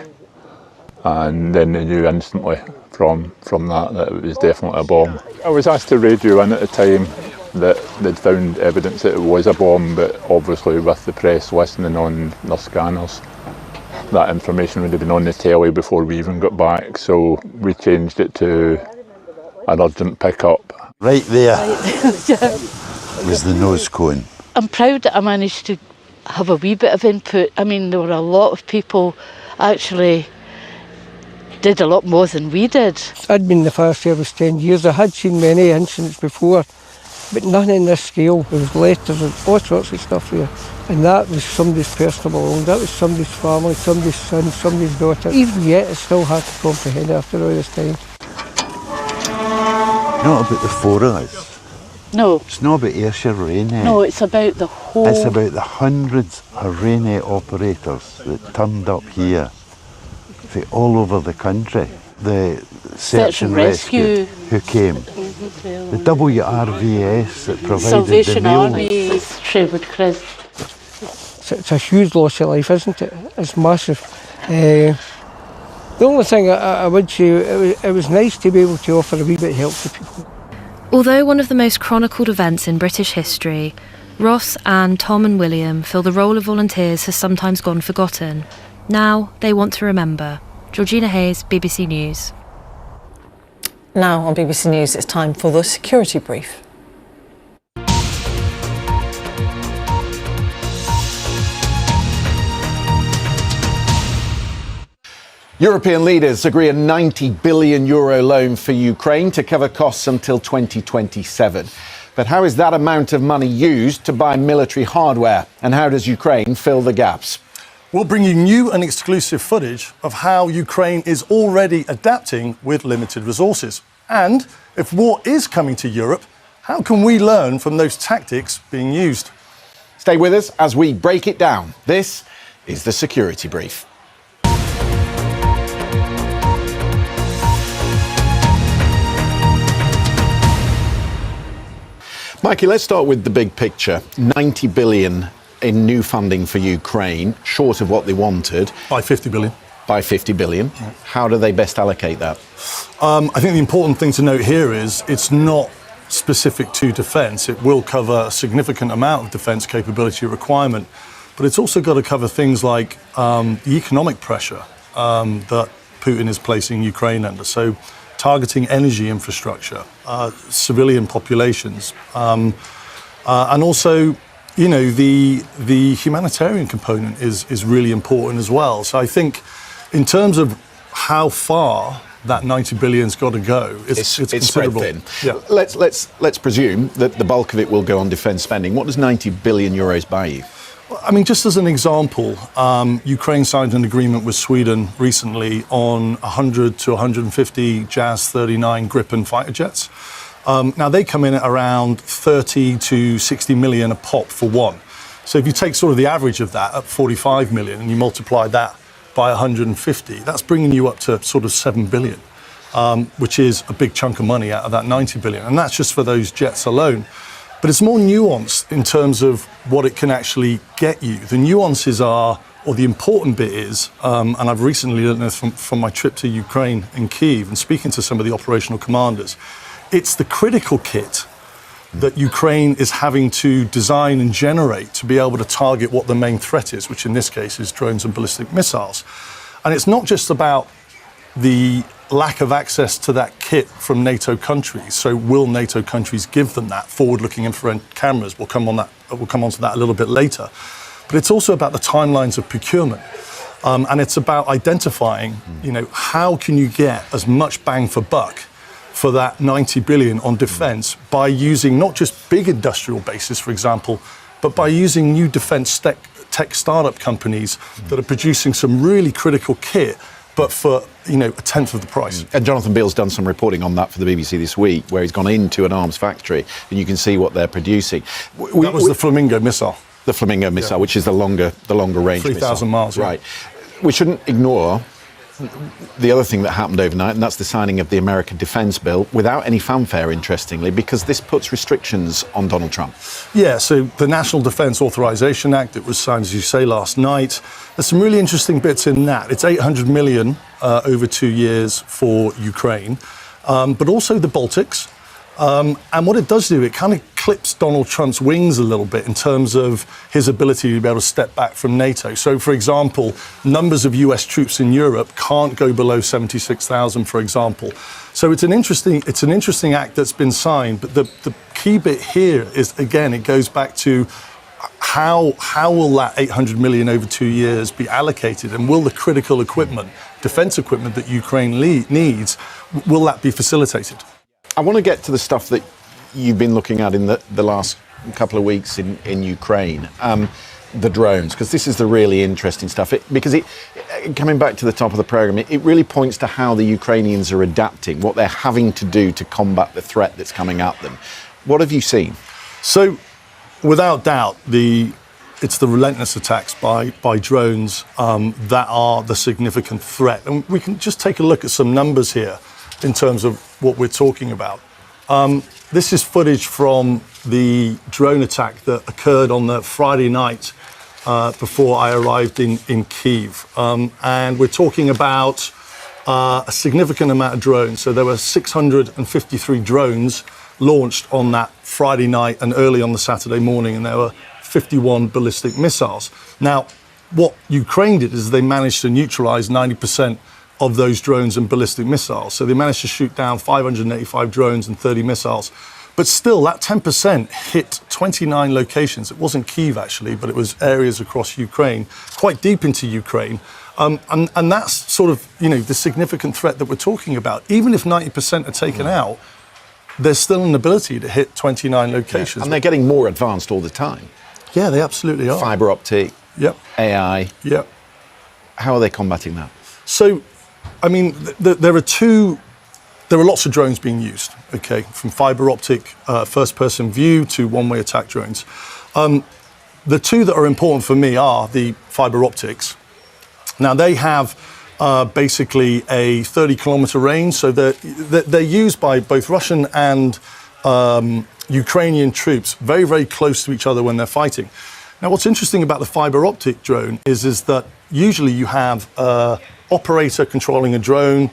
and then they knew instantly from that it was definitely a bomb. I was asked to radio in at the time that they'd found evidence that it was a bomb, but obviously with the press listening on their scanners, that information would have been on the telly before we even got back, so we changed it to an urgent pickup. Right there was the nose cone. I'm proud that I managed to have a wee bit of input. I mean, there were a lot of people actually did a lot more than we did. I'd been in the fire service 10 years. I had seen many incidents before, but nothing in this scale. There was letters and all sorts of stuff there. And that was somebody's personal belongings. That was somebody's family, somebody's son, somebody's daughter. Even yet, it's still hard to comprehend after all this time. Not about the four of us. No. It's not about Ayrshire Raynet. No, it's about the whole... It's about the hundreds of Raynet operators that turned up here from all over the country. The search and rescue who came. The WRVS that provided Salvation the meal. Army, Sherwood Crest. It's a huge loss of life, isn't it? It's massive. The only thing I would say, it was nice to be able to offer a wee bit of help to people. Although one of the most chronicled events in British history, Ross, Anne, Tom and William feel the role of volunteers has sometimes gone forgotten. Now they want to remember. Georgina Hayes, BBC News. Now on BBC News, it's time for the security brief. European leaders agree a €90 billion loan for Ukraine to cover costs until 2027. But how is that amount of money used to buy military hardware? And how does Ukraine fill the gaps? We'll bring you new and exclusive footage of how Ukraine is already adapting with limited resources. And if war is coming to Europe, how can we learn from those tactics being used? Stay with us as we break it down. This is the Security Brief. Mikey, let's start with the big picture. 90 billion in new funding for Ukraine, short of what they wanted. By 50 billion. By 50 billion. Yeah. How do they best allocate that? I think the important thing to note here is it's not specific to defence. It will cover a significant amount of defence capability requirement, but it's also got to cover things like the economic pressure that Putin is placing Ukraine under. So targeting energy infrastructure, civilian populations, and also, you know, the humanitarian component is really important as well. So I think in terms of how far that 90 billion's got to go, it's considerable. Spread thin. Yeah. Let's presume that the bulk of it will go on defence spending. What does 90 billion euros buy you? I mean, just as an example, Ukraine signed an agreement with Sweden recently on 100 to 150 Jazz 39 Gripen fighter jets. Now, they come in at around 30 to 60 million a pop for one. So if you take sort of the average of that at 45 million and you multiply that by 150, that's bringing you up to sort of 7 billion, which is a big chunk of money out of that 90 billion. And that's just for those jets alone. But it's more nuanced in terms of what it can actually get you. The nuances are, or the important bit is, and I've recently learned this from my trip to Ukraine and Kyiv and speaking to some of the operational commanders, it's the critical kit that Ukraine is having to design and generate to be able to target what the main threat is, which in this case is drones and ballistic missiles. And it's not just about the lack of access to that kit from NATO countries. So will NATO countries give them that? Forward-looking infrared cameras. We'll come on to that a little bit later. But it's also about the timelines of procurement. And it's about identifying, you know, how can you get as much bang for buck for that 90 billion on defence by using not just big industrial bases, for example, but by using new defence tech startup companies that are producing some really critical kit, but for, you know, a tenth of the price. And Jonathan Beale's done some reporting on that for the BBC this week, where he's gone into an arms factory and you can see what they're producing. That was the Flamingo missile. The Flamingo missile, yeah, which is the longer range 3,000 miles. Right. We shouldn't ignore the other thing that happened overnight, and that's the signing of the American Defence Bill without any fanfare, interestingly, because this puts restrictions on Donald Trump. Yeah, so the National Defence Authorization Act, it was signed, as you say, last night. There's some really interesting bits in that. It's 800 million over 2 years for Ukraine, but also the Baltics. And what it does do, it kind of clips Donald Trump's wings a little bit in terms of his ability to be able to step back from NATO. So, for example, numbers of US troops in Europe can't go below 76,000, for example. So it's an interesting act that's been signed. But the key bit here is, again, it goes back to how will that 800 million over 2 years be allocated, and will the critical equipment, defence equipment that Ukraine needs, will that be facilitated? I want to get to the stuff that you've been looking at in the last couple of weeks in Ukraine, the drones, because this is the really interesting stuff. Coming back to the top of the programme, it really points to how the Ukrainians are adapting, what they're having to do to combat the threat that's coming at them. What have you seen? So, without doubt, it's the relentless attacks by drones that are the significant threat. And we can just take a look at some numbers here in terms of what we're talking about. This is footage from the drone attack that occurred on the Friday night before I arrived in Kyiv. And we're talking about a significant amount of drones. So there were 653 drones launched on that Friday night and early on the Saturday morning, and there were 51 ballistic missiles. Now, what Ukraine did is they managed to neutralize 90% of those drones and ballistic missiles. So they managed to shoot down 585 drones and 30 missiles. But still, that 10% hit 29 locations. It wasn't Kyiv, actually, but it was areas across Ukraine, quite deep into Ukraine. And that's sort of, the significant threat that we're talking about. Even if 90% are taken out, there's still an ability to hit 29 locations. Yeah. And they're getting more advanced all the time. Yeah, they absolutely are. Fibre optic, yep. AI. Yep. How are they combating that? So, I mean, there are lots of drones being used, okay, from fibre optic, first-person view to one-way attack drones. The two that are important for me are the fibre optics. Now, they have basically a 30-kilometre range, so they're used by both Russian and Ukrainian troops very, very close to each other when they're fighting. Now, what's interesting about the fibre optic drone is that usually you have an operator controlling a drone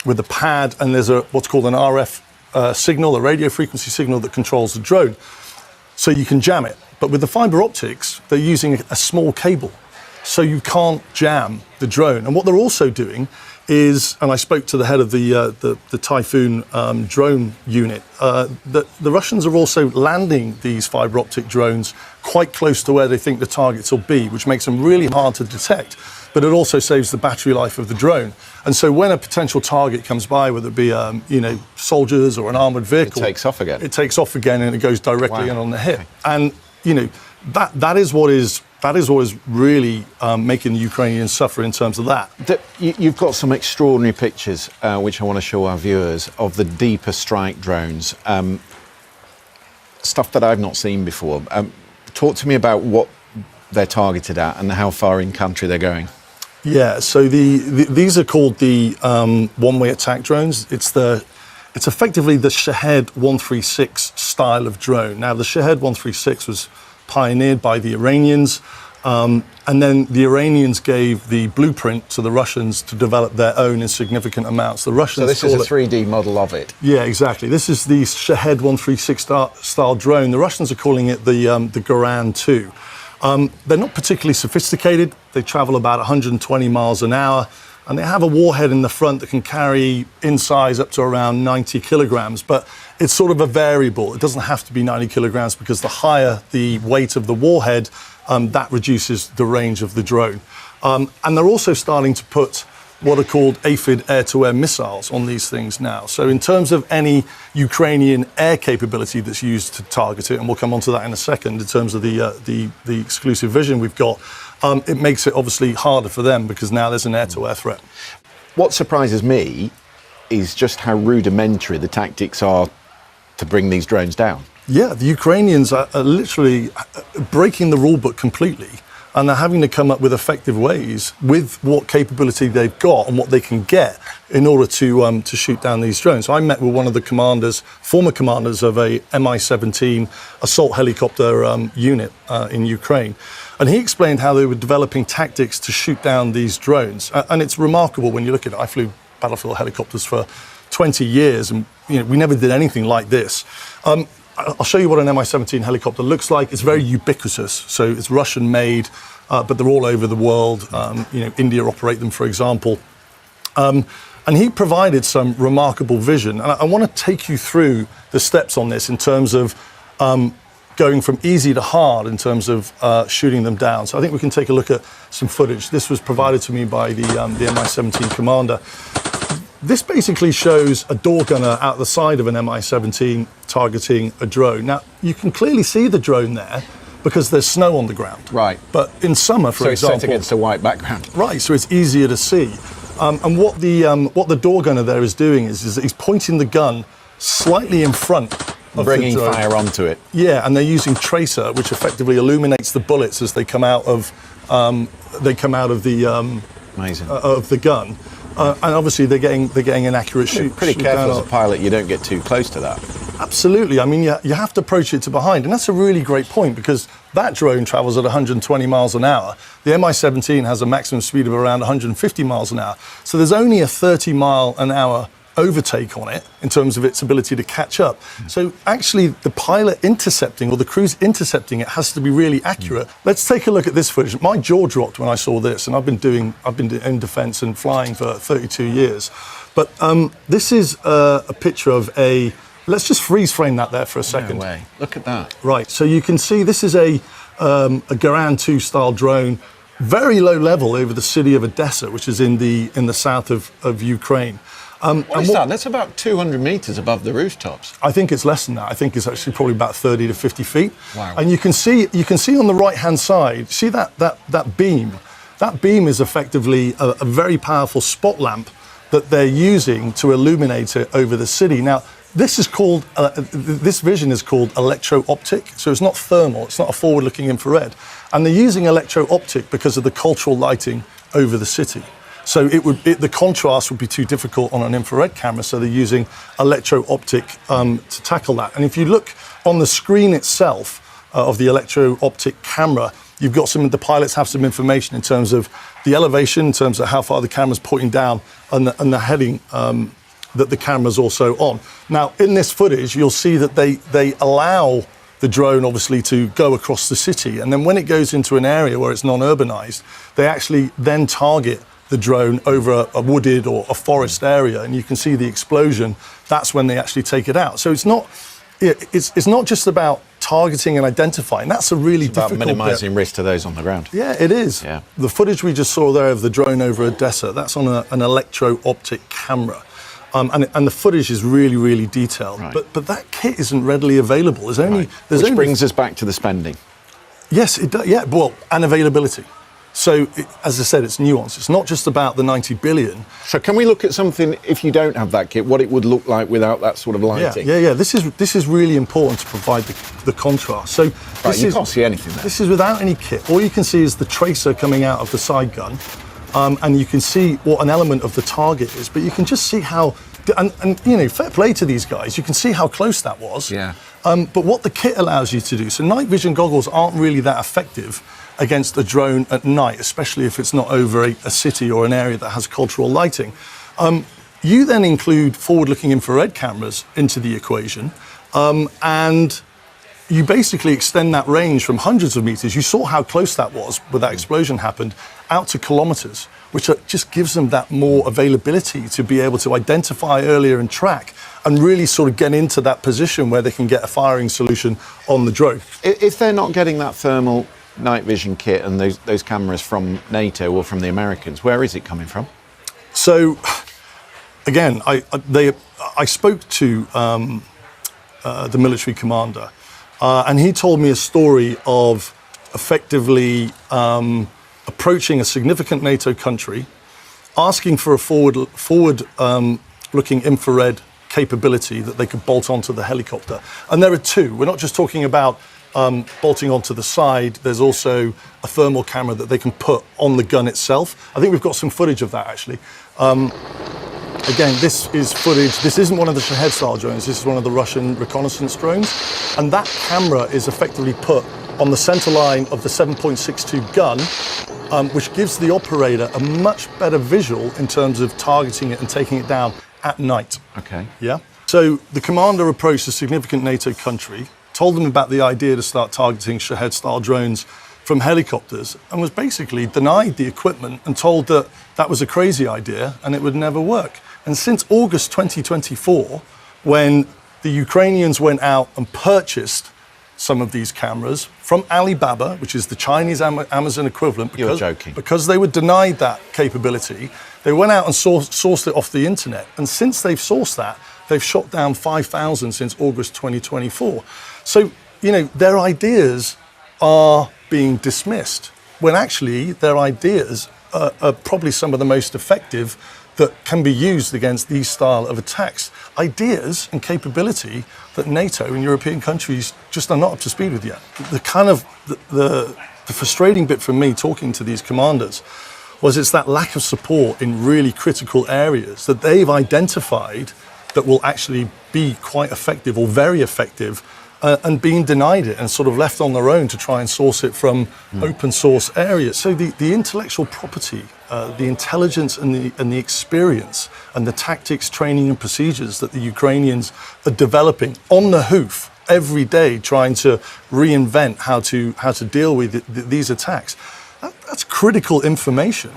with a pad, and there's what's called an RF signal, a radio frequency signal that controls the drone. So you can jam it. But with the fibre optics, they're using a small cable, so you can't jam the drone. And what they're also doing is, and I spoke to the head of the Typhoon drone unit, that the Russians are also landing these fibre optic drones quite close to where they think the targets will be, which makes them really hard to detect. But it also saves the battery life of the drone. And so when a potential target comes by, whether it be soldiers or an armoured vehicle, it takes off again. It takes off again, and it goes directly in on the hip. Okay. And that is what is really making the Ukrainians suffer in terms of that. You've got some extraordinary pictures, which I want to show our viewers, of the deeper strike drones, stuff that I've not seen before. Talk to me about what they're targeted at and how far in country they're going. Yeah, so these are called the one-way attack drones. It's effectively the Shahed 136 style of drone. Now, the Shahed 136 was pioneered by the Iranians, and then the Iranians gave the blueprint to the Russians to develop their own in significant amounts. The Russians. So this is a 3D model of it. Yeah, exactly. This is the Shahed 136 style drone. The Russians are calling it the Garan 2. They're not particularly sophisticated. They travel about 120 miles an hour, and they have a warhead in the front that can carry in size up to around 90 kilograms, but it's sort of a variable. It doesn't have to be 90 kilograms because the higher the weight of the warhead, that reduces the range of the drone. And they're also starting to put what are called aphid air-to-air missiles on these things now. So in terms of any Ukrainian air capability that's used to target it, and we'll come on to that in a second in terms of the exclusive vision we've got, it makes it obviously harder for them because now there's an air-to-air threat. What surprises me is just how rudimentary the tactics are to bring these drones down. Yeah, the Ukrainians are literally breaking the rule book completely, and they're having to come up with effective ways with what capability they've got and what they can get in order to shoot down these drones. So I met with one of the former commanders of a Mi-17 assault helicopter unit in Ukraine, and he explained how they were developing tactics to shoot down these drones. And it's remarkable when you look at it. I flew battlefield helicopters for 20 years, and we never did anything like this. I'll show you what an Mi-17 helicopter looks like. It's very ubiquitous, so it's Russian-made, but they're all over the world. India operate them, for example. And he provided some remarkable vision. And I want to take you through the steps on this in terms of going from easy to hard in terms of shooting them down. So I think we can take a look at some footage. This was provided to me by the Mi-17 commander. This basically shows a door gunner out the side of an Mi-17 targeting a drone. Now, you can clearly see the drone there because there's snow on the ground. Right. But in summer, for example... So it's set against a white background. Right, so it's easier to see. And what the door gunner there is doing is he's pointing the gun slightly in front of bringing the drone. Fire onto it. Yeah, and they're using tracer, which effectively illuminates the bullets as they come out of the Amazing. Of the gun. And obviously they're getting an accurate shoot. Pretty shoot careful down as a pilot, you don't get too close to that. Absolutely. I mean, you have to approach it to behind. And that's a really great point, because that drone travels at 120 miles an hour. The Mi-17 has a maximum speed of around 150 miles an hour. So there's only a 30 mile an hour overtake on it in terms of its ability to catch up. So actually the pilot intercepting, or the crew's intercepting it, has to be really accurate. Let's take a look at this footage. My jaw dropped when I saw this, and I've been in defence and flying for 32 years. But this is a picture of a, let's just freeze frame that there for a second. No way. Look at that. Right, so you can see this is a Garan 2 style drone, very low level over the city of Odessa, which is in the south of Ukraine. What is that? That's about 200 metres above the rooftops. I think it's less than that. I think it's actually probably about 30 to 50 feet. Wow. And you can see on the right-hand side, see that beam? That beam is effectively a very powerful spot lamp that they're using to illuminate it over the city. Now, this is called, this vision is called electro-optic. So it's not thermal, it's not a forward-looking infrared. And they're using electro-optic because of the cultural lighting over the city. So the contrast would be too difficult on an infrared camera, so they're using electro-optic to tackle that. And if you look on the screen itself of the electro-optic camera, you've got the pilots have some information in terms of the elevation, in terms of how far the camera's pointing down, and the heading that the camera's also on. Now, in this footage, you'll see that they allow the drone obviously to go across the city, and then when it goes into an area where it's non-urbanized, they actually then target the drone over a wooded or a forest area, and you can see the explosion. That's when they actually take it out. So it's not just about targeting and identifying. That's a really difficult about minimising risk to those on the ground. Yeah, it is. Yeah. The footage we just saw there of the drone over Odessa, that's on an electro-optic camera. And the footage is really, really detailed. Right. But that kit isn't readily available. Which brings us back to the spending. Yes, it does. Yeah, well, and availability. So, as I said, it's nuanced. It's not just about the 90 billion. So can we look at something, if you don't have that kit, what it would look like without that sort of lighting? Yeah. This is really important to provide the contrast. So you can't see anything there. This is without any kit. All you can see is the tracer coming out of the side gun, and you can see what an element of the target is. But you can just see how, and you know, fair play to these guys. You can see how close that was. Yeah. But what the kit allows you to do, so night vision goggles aren't really that effective against a drone at night, especially if it's not over a city or an area that has cultural lighting. You then include forward-looking infrared cameras into the equation, and you basically extend that range from hundreds of meters. You saw how close that was where that explosion happened, out to kilometers, which just gives them that more availability to be able to identify earlier and track, and really sort of get into that position where they can get a firing solution on the drone. If they're not getting that thermal night vision kit and those cameras from NATO or from the Americans, where is it coming from? So, again, I spoke to the military commander, and he told me a story of effectively approaching a significant NATO country, asking for a forward-looking infrared capability that they could bolt onto the helicopter. And there are two. We're not just talking about bolting onto the side. There's also a thermal camera that they can put on the gun itself. I think we've got some footage of that, actually. Again, this is footage. This isn't one of the Shahed-style drones. This is one of the Russian reconnaissance drones. And that camera is effectively put on the center line of the 7.62 gun, which gives the operator a much better visual in terms of targeting it and taking it down at night. Okay. Yeah. So the commander approached a significant NATO country, told them about the idea to start targeting Shahed-style drones from helicopters, and was basically denied the equipment and told that that was a crazy idea and it would never work. And since August 2024, when the Ukrainians went out and purchased some of these cameras from Alibaba, which is the Chinese Amazon equivalent, You're joking. because they were denied that capability, they went out and sourced it off the internet. And since they've sourced that, they've shot down 5,000 since August 2024. So, you know, their ideas are being dismissed, when actually their ideas are probably some of the most effective that can be used against these style of attacks. Ideas and capability that NATO and European countries just are not up to speed with yet. The frustrating bit for me talking to these commanders was it's that lack of support in really critical areas that they've identified that will actually be quite effective or very effective, and being denied it and sort of left on their own to try and source it from open source areas. So the intellectual property, the intelligence and the experience and the tactics, training and procedures that the Ukrainians are developing on the hoof every day, trying to reinvent how to deal with these attacks. That's critical information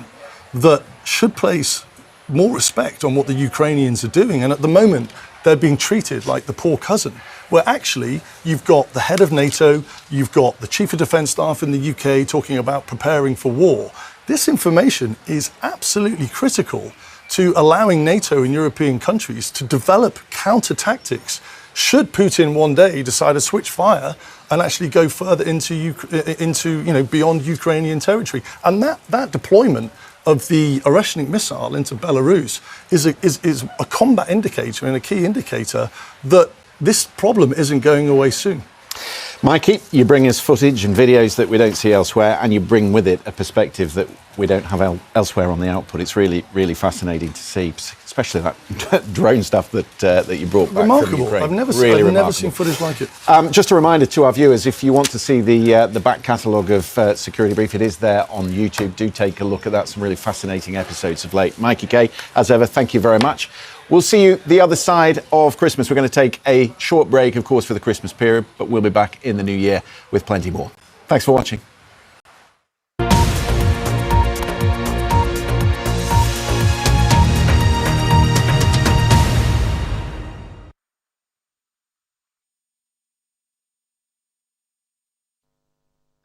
that should place more respect on what the Ukrainians are doing. And at the moment, they're being treated like the poor cousin, where actually you've got the head of NATO, you've got the Chief of Defence Staff in the UK talking about preparing for war. This information is absolutely critical to allowing NATO and European countries to develop counter tactics should Putin one day decide to switch fire and actually go further into beyond Ukrainian territory. And that deployment of the Oreshnik missile into Belarus is a combat indicator and a key indicator that this problem isn't going away soon. Mikey, you bring us footage and videos that we don't see elsewhere, and you bring with it a perspective that we don't have elsewhere on the output. It's really, really fascinating to see, especially that drone stuff that you brought back remarkable. From Ukraine. I've never seen footage like it. Just a reminder to our viewers, if you want to see the back catalogue of Security Brief, it is there on YouTube. Do take a look at that. Some really fascinating episodes of late. Mikey Kay, as ever, thank you very much. We'll see you the other side of Christmas. We're going to take a short break, of course, for the Christmas period, but we'll be back in the new year with plenty more. Thanks for watching.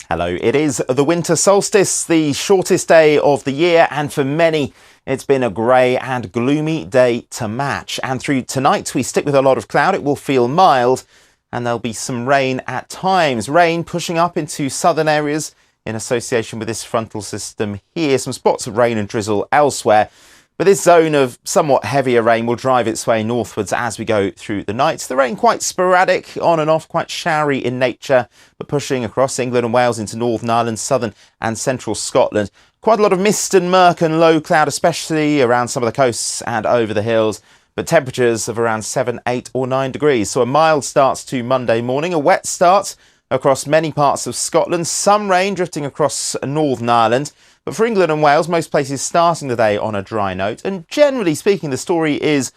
Hello, it is the winter solstice, the shortest day of the year, and for many it's been a grey and gloomy day to match. And through tonight we stick with a lot of cloud. It will feel mild and there'll be some rain at times. Rain pushing up into southern areas in association with this frontal system here. Some spots of rain and drizzle elsewhere. But this zone of somewhat heavier rain will drive its way northwards as we go through the night. The rain quite sporadic, on and off, quite showery in nature, but pushing across England and Wales into Northern Ireland, southern and central Scotland. Quite a lot of mist and murk and low cloud, especially around some of the coasts and over the hills. But temperatures of around 7, 8 or 9 degrees. So a mild start to Monday morning, a wet start across many parts of Scotland. Some rain drifting across Northern Ireland. But for England and Wales, most places starting the day on a dry note. And generally speaking, the story is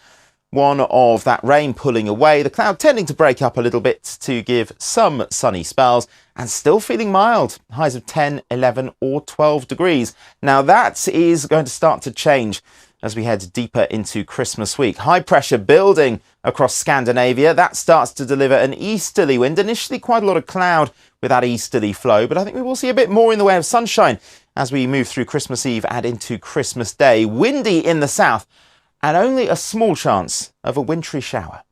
one of that rain pulling away, the cloud tending to break up a little bit to give some sunny spells, and still feeling mild, highs of 10, 11 or 12 degrees. Now that is going to start to change as we head deeper into Christmas week. High pressure building across Scandinavia. That starts to deliver an easterly wind. Initially quite a lot of cloud with that easterly flow, but I think we will see a bit more in the way of sunshine as we move through Christmas Eve and into Christmas Day. Windy in the south and only a small chance of a wintry shower.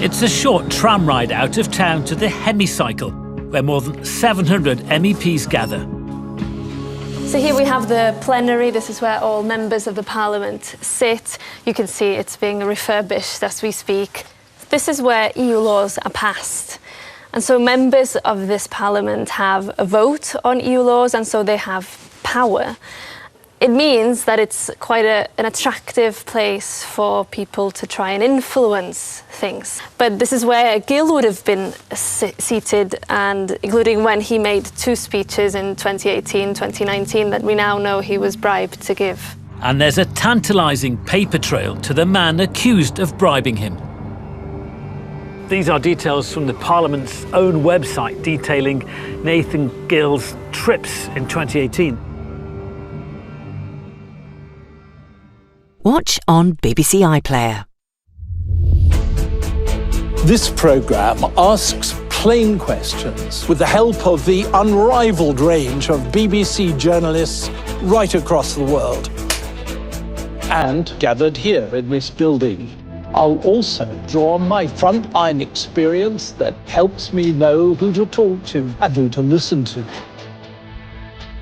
It's a short tram ride out of town to the Hemicycle, where more than 700 MEPs gather. So here we have the plenary. This is where all members of the Parliament sit. You can see it's being refurbished as we speak. This is where EU laws are passed. And so members of this Parliament have a vote on EU laws, and so they have power. It means that it's quite an attractive place for people to try and influence things. But this is where Gil would have been seated, and including when he made 2 speeches in 2018, 2019, that we now know he was bribed to give. And there's a tantalising paper trail to the man accused of bribing him. These are details from the Parliament's own website detailing Nathan Gill's trips in 2018. Watch on BBC iPlayer. This programme asks plain questions with the help of the unrivalled range of BBC journalists right across the world. And gathered here in this building. I'll also draw on my frontline experience that helps me know who to talk to and who to listen to.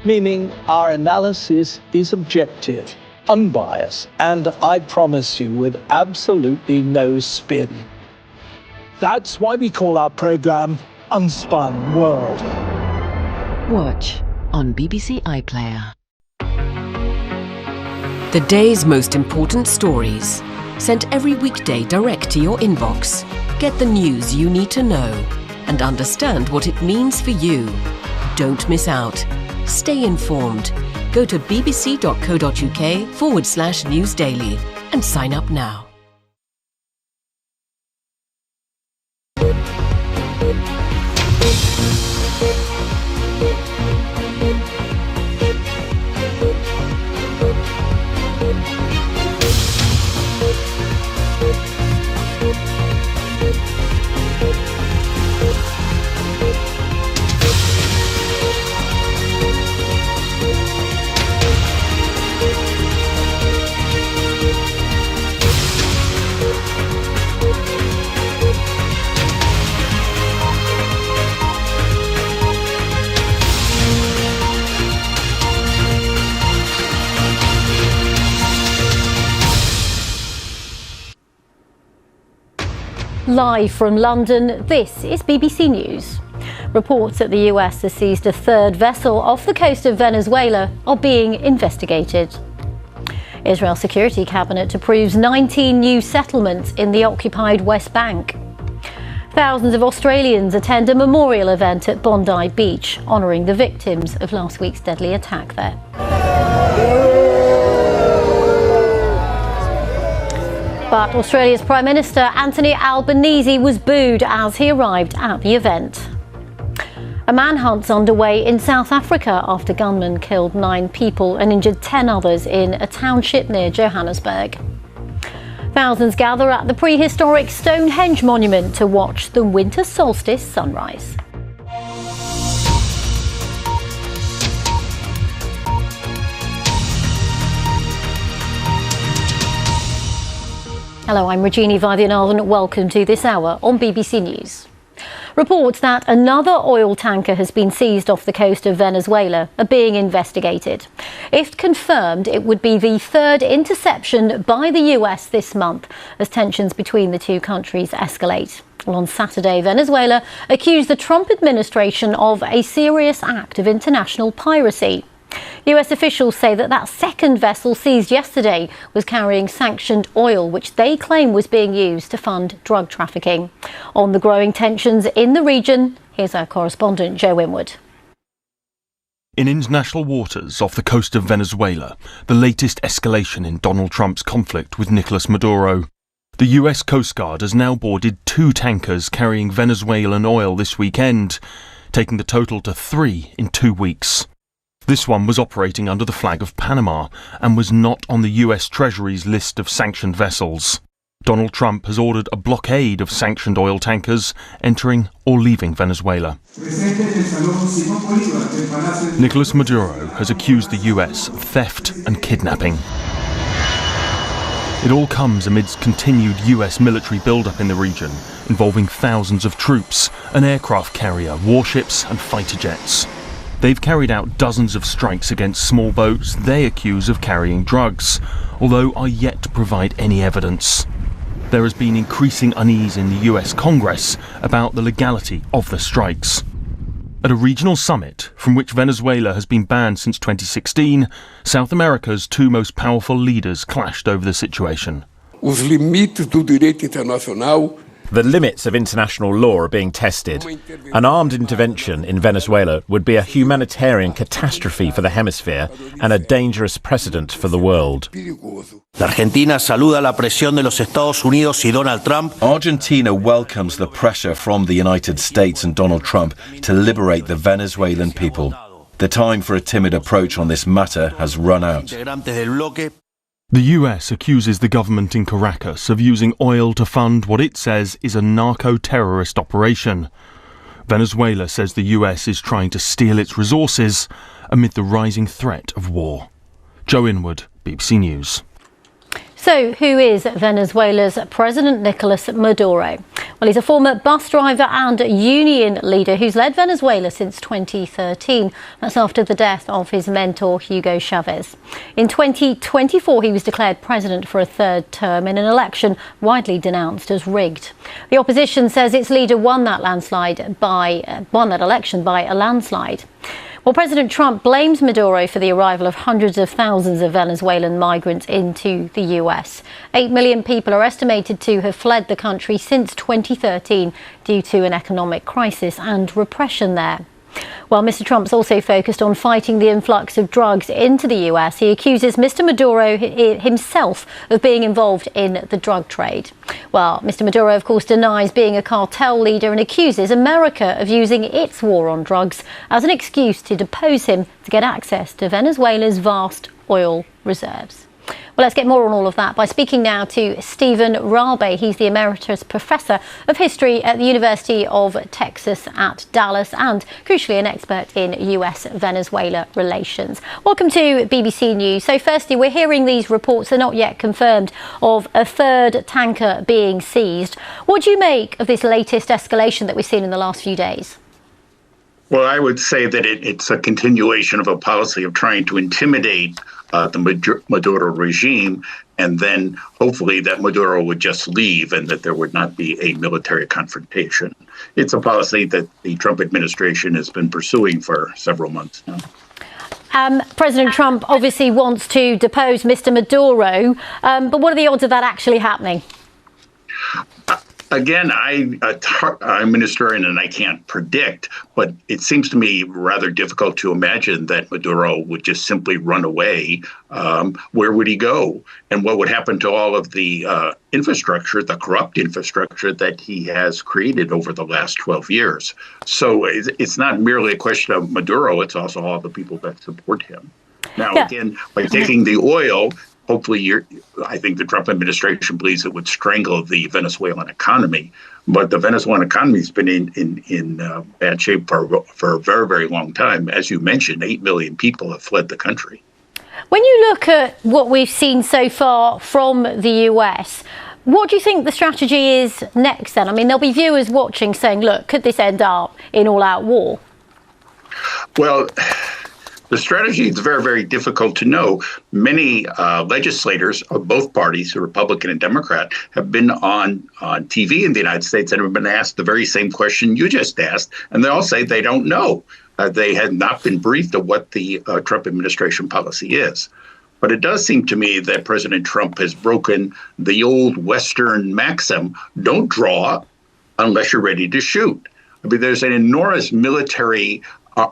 Meaning our analysis is objective, unbiased, and I promise you with absolutely no spin. That's why we call our programme Unspun World. Watch on BBC iPlayer. The day's most important stories, sent every weekday direct to your inbox. Get the news you need to know and understand what it means for you. Don't miss out. Stay informed. Go to bbc.co.uk/newsdaily and sign up now. Live from London, this is BBC News. Reports that the US has seized a third vessel off the coast of Venezuela are being investigated. Israel's Security Cabinet approves 19 new settlements in the occupied West Bank. Thousands of Australians attend a memorial event at Bondi Beach, honouring the victims of last week's deadly attack there. But Australia's Prime Minister Anthony Albanese was booed as he arrived at the event. A manhunt's underway in South Africa after gunmen killed 9 people and injured 10 others in a township near Johannesburg. Thousands gather at the prehistoric Stonehenge monument to watch the winter solstice sunrise. Hello, I'm Regina Vaidyanathan. Welcome to this hour on BBC News. Reports that another oil tanker has been seized off the coast of Venezuela are being investigated. If confirmed, it would be the third interception by the US this month as tensions between the two countries escalate. Well, on Saturday, Venezuela accused the Trump administration of a serious act of international piracy. US officials say that second vessel seized yesterday was carrying sanctioned oil, which they claim was being used to fund drug trafficking. On the growing tensions in the region, here's our correspondent Joe Winwood. In international waters off the coast of Venezuela, the latest escalation in Donald Trump's conflict with Nicolas Maduro. The US Coast Guard has now boarded 2 tankers carrying Venezuelan oil this weekend, taking the total to 3 in 2 weeks. This one was operating under the flag of Panama and was not on the US Treasury's list of sanctioned vessels. Donald Trump has ordered a blockade of sanctioned oil tankers entering or leaving Venezuela. Nicolas Maduro has accused the US of theft and kidnapping. It all comes amidst continued US military build-up in the region, involving thousands of troops, an aircraft carrier, warships and fighter jets. They've carried out dozens of strikes against small boats they accuse of carrying drugs, although are yet to provide any evidence. There has been increasing unease in the US Congress about the legality of the strikes. At a regional summit, from which Venezuela has been banned since 2016, South America's 2 most powerful leaders clashed over the situation. Os limites do direito internacional. The limits of international law are being tested. An armed intervention in Venezuela would be a humanitarian catastrophe for the hemisphere and a dangerous precedent for the world. Argentina saluda la presión de los Estados Unidos y Donald Trump. Argentina welcomes the pressure from the United States and Donald Trump to liberate the Venezuelan people. The time for a timid approach on this matter has run out. The US accuses the government in Caracas of using oil to fund what it says is a narco-terrorist operation. Venezuela says the US is trying to steal its resources amid the rising threat of war. Joe Inwood, BBC News. So, who is Venezuela's President Nicolas Maduro? Well, he's a former bus driver and union leader who's led Venezuela since 2013. That's after the death of his mentor, Hugo Chavez. In 2024, he was declared president for a third term in an election widely denounced as rigged. The opposition says its leader won that election by a landslide. Well, President Trump blames Maduro for the arrival of hundreds of thousands of Venezuelan migrants into the US. 8 million people are estimated to have fled the country since 2013 due to an economic crisis and repression there. Well, Mr. Trump's also focused on fighting the influx of drugs into the US. He accuses Mr. Maduro himself of being involved in the drug trade. Well, Mr. Maduro, of course, denies being a cartel leader and accuses America of using its war on drugs as an excuse to depose him to get access to Venezuela's vast oil reserves. Well, let's get more on all of that by speaking now to Stephen Rabe. He's the Emeritus Professor of History at the University of Texas at Dallas and, crucially, an expert in US-Venezuela relations. Welcome to BBC News. So, firstly, we're hearing these reports, they're not yet confirmed, of a third tanker being seized. What do you make of this latest escalation that we've seen in the last few days? Well, I would say that it's a continuation of a policy of trying to intimidate the Maduro regime, and then hopefully that Maduro would just leave and that there would not be a military confrontation. It's a policy that the Trump administration has been pursuing for several months now. President Trump obviously wants to depose Mr. Maduro, but what are the odds of that actually happening? Again, I'm an historian and I can't predict, but it seems to me rather difficult to imagine that Maduro would just simply run away. Where would he go? And what would happen to all of the infrastructure, the corrupt infrastructure that he has created over the last 12 years? So it's not merely a question of Maduro, it's also all the people that support him. Now, again, by taking the oil, hopefully, I think the Trump administration believes it would strangle the Venezuelan economy. But the Venezuelan economy has been in bad shape for a very, very long time. As you mentioned, 8 million people have fled the country. When you look at what we've seen so far from the US, what do you think the strategy is next then? I mean, there'll be viewers watching saying, look, could this end up in all-out war? Well, the strategy is very, very difficult to know. Many legislators of both parties, Republican and Democrat, have been on TV in the United States and have been asked the very same question you just asked, and they all say they don't know. They have not been briefed of what the Trump administration policy is. But it does seem to me that President Trump has broken the old Western maxim, don't draw unless you're ready to shoot. I mean, there's an enormous military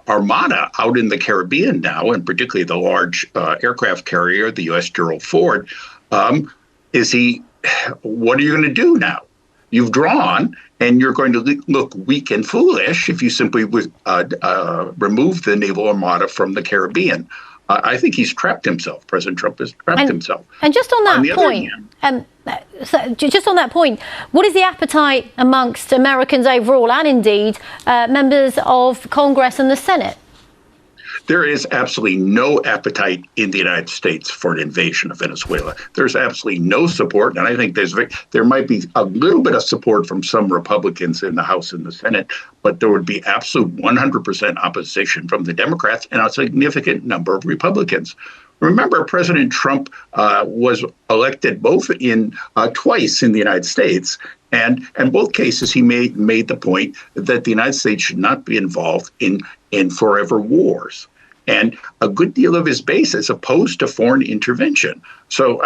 armada out in the Caribbean now, and particularly the large aircraft carrier, the U.S. Gerald Ford. What are you going to do now? You've drawn, and you're going to look weak and foolish if you simply remove the naval armada from the Caribbean. I think he's trapped himself. President Trump has trapped himself. And just on that point, just on that point, what is the appetite amongst Americans overall, and indeed members of Congress and the Senate? There is absolutely no appetite in the United States for an invasion of Venezuela. There's absolutely no support, and I think there might be a little bit of support from some Republicans in the House and the Senate, but there would be absolute 100% opposition from the Democrats and a significant number of Republicans. Remember, President Trump was elected twice in the United States, and in both cases he made the point that the United States should not be involved in forever wars. And a good deal of his base is opposed to foreign intervention. So,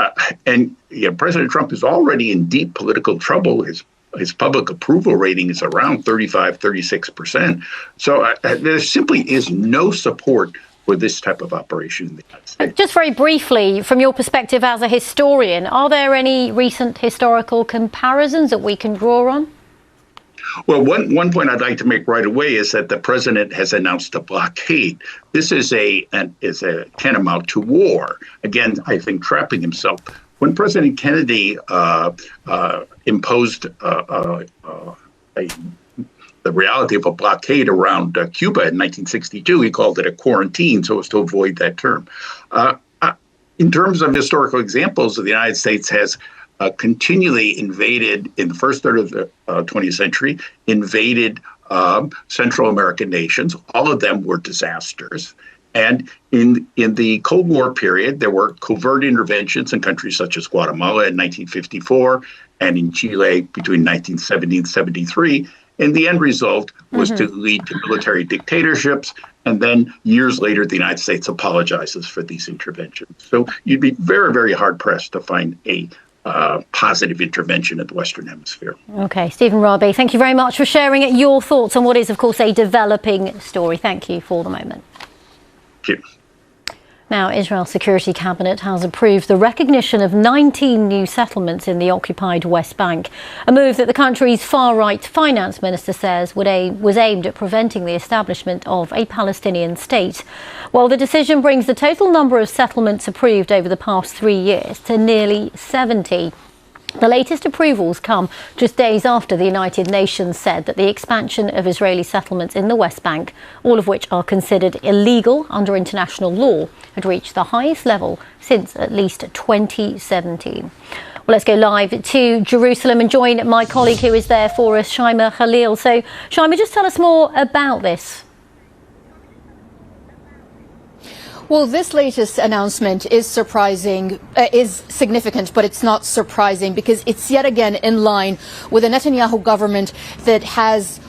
President Trump is already in deep political trouble. His public approval rating is around 36%. So there simply is no support for this type of operation in the United States. Just very briefly, from your perspective as a historian, are there any recent historical comparisons that we can draw on? Well, one point I'd like to make right away is that the president has announced a blockade. This is a tantamount to war. Again, I think trapping himself. When President Kennedy imposed the reality of a blockade around Cuba in 1962, he called it a quarantine so as to avoid that term. In terms of historical examples, the United States has continually invaded, in the first third of the 20th century, invaded Central American nations. All of them were disasters. And in the Cold War period, there were covert interventions in countries such as Guatemala in 1954 and in Chile between 1970 and 73. And the end result was to lead to military dictatorships. And then years later, the United States apologizes for these interventions. So you'd be very, very hard-pressed to find a positive intervention in the Western Hemisphere. OK, Stephen Raby, thank you very much for sharing your thoughts on what is, of course, a developing story. Thank you for the moment. Thank you. Now, Israel's Security Cabinet has approved the recognition of 19 new settlements in the occupied West Bank, a move that the country's far-right finance minister says was aimed at preventing the establishment of a Palestinian state. While the decision brings the total number of settlements approved over the past 3 years to nearly 70. The latest approvals come just days after the United Nations said that the expansion of Israeli settlements in the West Bank, all of which are considered illegal under international law, had reached the highest level since at least 2017. Well, let's go live to Jerusalem and join my colleague who is there for us, Shaima Khalil. So, Shaima, just tell us more about this. Well, this latest announcement is is significant, but it's not surprising because it's yet again in line with a Netanyahu government that has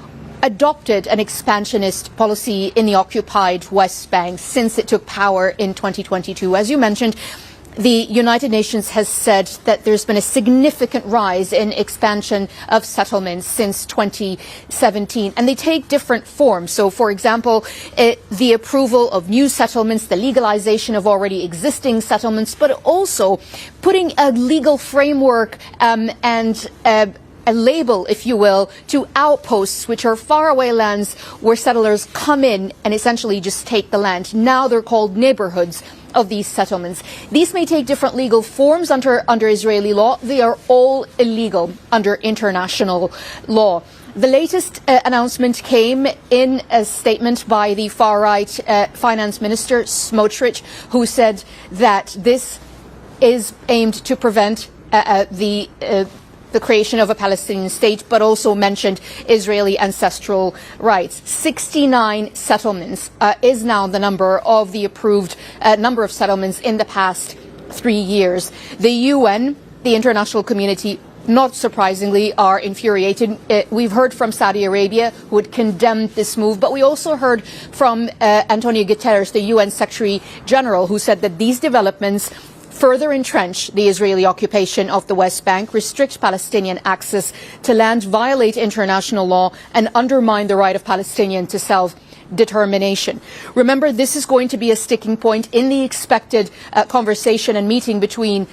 adopted an expansionist policy in the occupied West Bank since it took power in 2022. As you mentioned, the United Nations has said that there's been a significant rise in expansion of settlements since 2017, and they take different forms. So, for example, the approval of new settlements, the legalization of already existing settlements, but also putting a legal framework and a label, if you will, to outposts, which are faraway lands where settlers come in and essentially just take the land. Now they're called neighborhoods of these settlements. These may take different legal forms under Israeli law. They are all illegal under international law. The latest announcement came in a statement by the far-right finance minister, Smotrich, who said that this is aimed to prevent the creation of a Palestinian state, but also mentioned Israeli ancestral rights. 69 settlements is now the number of the approved number of settlements in the past 3 years. The UN, the international community, not surprisingly, are infuriated. We've heard from Saudi Arabia, who had condemned this move, but we also heard from Antonio Guterres, the UN Secretary General, who said that these developments further entrench the Israeli occupation of the West Bank, restrict Palestinian access to land, violate international law, and undermine the right of Palestinians to self-determination. Remember, this is going to be a sticking point in the expected conversation and meeting between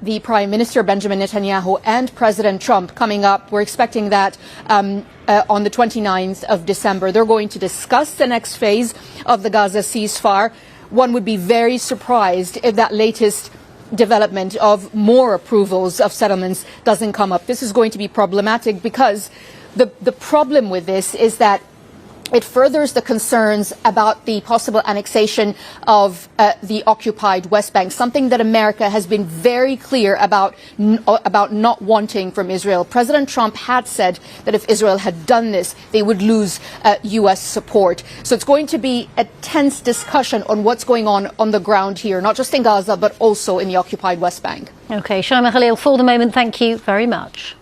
the Prime Minister Benjamin Netanyahu and President Trump coming up. We're expecting that on the 29th of December. They're going to discuss the next phase of the Gaza ceasefire. One would be very surprised if that latest development of more approvals of settlements doesn't come up. This is going to be problematic because the problem with this is that it furthers the concerns about the possible annexation of the occupied West Bank, something that America has been very clear about not wanting from Israel. President Trump had said that if Israel had done this, they would lose U.S. support. So it's going to be a tense discussion on what's going on the ground here, not just in Gaza, but also in the occupied West Bank. OK, Shaima Khalil, for the moment, thank you very much.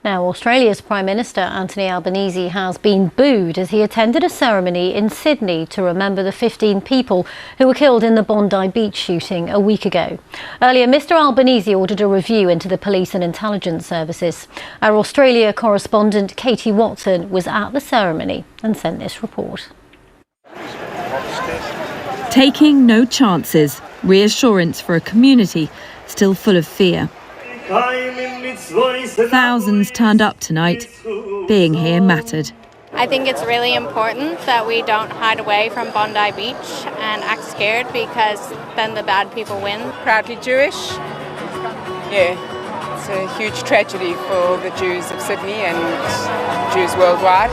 Now, Australia's Prime Minister Anthony Albanese has been booed as he attended a ceremony in Sydney to remember the 15 people who were killed in the Bondi Beach shooting a week ago. Earlier, Mr Albanese ordered a review into the police and intelligence services. Our Australia correspondent Katie Watson was at the ceremony and sent this report. Taking no chances, reassurance for a community still full of fear. Thousands turned up tonight. Being here mattered. I think it's really important that we don't hide away from Bondi Beach and act scared, because then the bad people win. Proudly Jewish. Yeah, it's a huge tragedy for the Jews of Sydney and Jews worldwide.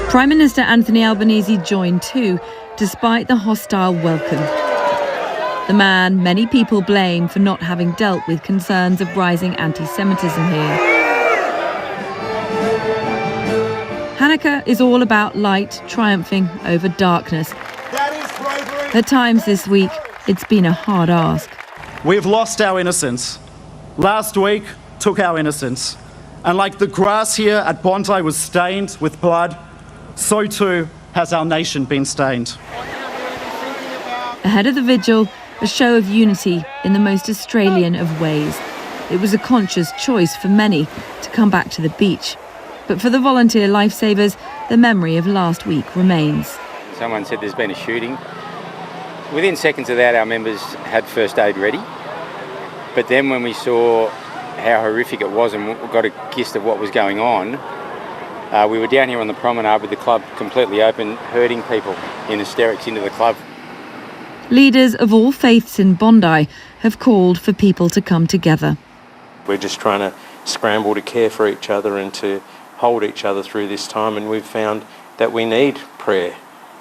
Prime Minister Anthony Albanese joined too, despite the hostile welcome. The man many people blame for not having dealt with concerns of rising anti-Semitism here. Hanukkah is all about light triumphing over darkness. At times this week, it's been a hard ask. We've lost our innocence. Last week took our innocence. And like the grass here at Bondi was stained with blood, so too has our nation been stained. Ahead of the vigil, a show of unity in the most Australian of ways. It was a conscious choice for many to come back to the beach. But for the volunteer lifesavers, the memory of last week remains. Someone said there's been a shooting. Within seconds of that, our members had first aid ready. But then when we saw how horrific it was and got a gist of what was going on, we were down here on the promenade with the club completely open, herding people in hysterics into the club. Leaders of all faiths in Bondi have called for people to come together. We're just trying to scramble to care for each other and to hold each other through this time, and we've found that we need prayer.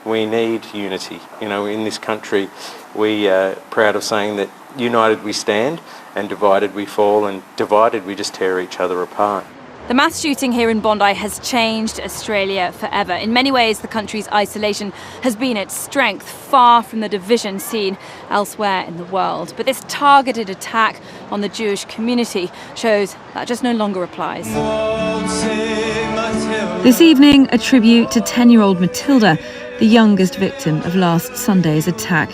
We need unity. You know, in this country, we are proud of saying that united we stand and divided we fall, and divided we just tear each other apart. The mass shooting here in Bondi has changed Australia forever. In many ways, the country's isolation has been its strength, far from the division seen elsewhere in the world. But this targeted attack on the Jewish community shows that just no longer applies. This evening, a tribute to 10-year-old Matilda, the youngest victim of last Sunday's attack.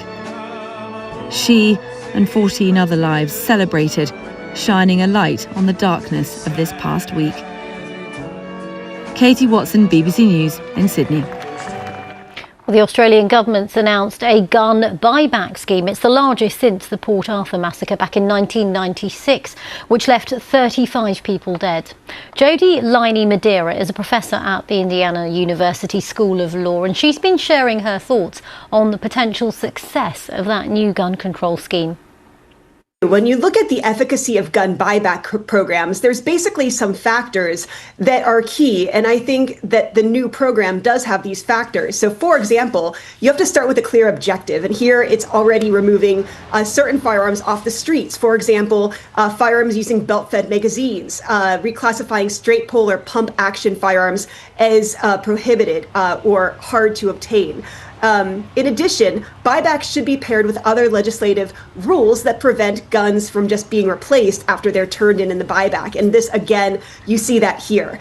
She and 14 other lives celebrated, shining a light on the darkness of this past week. Katie Watson, BBC News in Sydney. Well, the Australian government's announced a gun buyback scheme. It's the largest since the Port Arthur massacre back in 1996, which left 35 people dead. Jodie Liney-Madeira is a professor at the Indiana University School of Law, and she's been sharing her thoughts on the potential success of that new gun control scheme. When you look at the efficacy of gun buyback programs, there's basically some factors that are key. And I think that the new program does have these factors. So, for example, you have to start with a clear objective. And here it's already removing certain firearms off the streets. For example, firearms using belt-fed magazines, reclassifying straight pull or pump action firearms as prohibited or hard to obtain. In addition, buybacks should be paired with other legislative rules that prevent guns from just being replaced after they're turned in the buyback. And this, again, you see that here.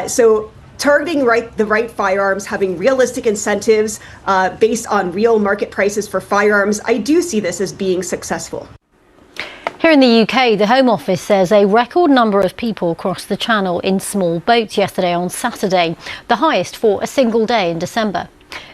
So targeting the right firearms, having realistic incentives based on real market prices for firearms, I do see this as being successful. Here in the UK, the Home Office says a record number of people crossed the Channel in small boats yesterday on Saturday, the highest for a single day in December.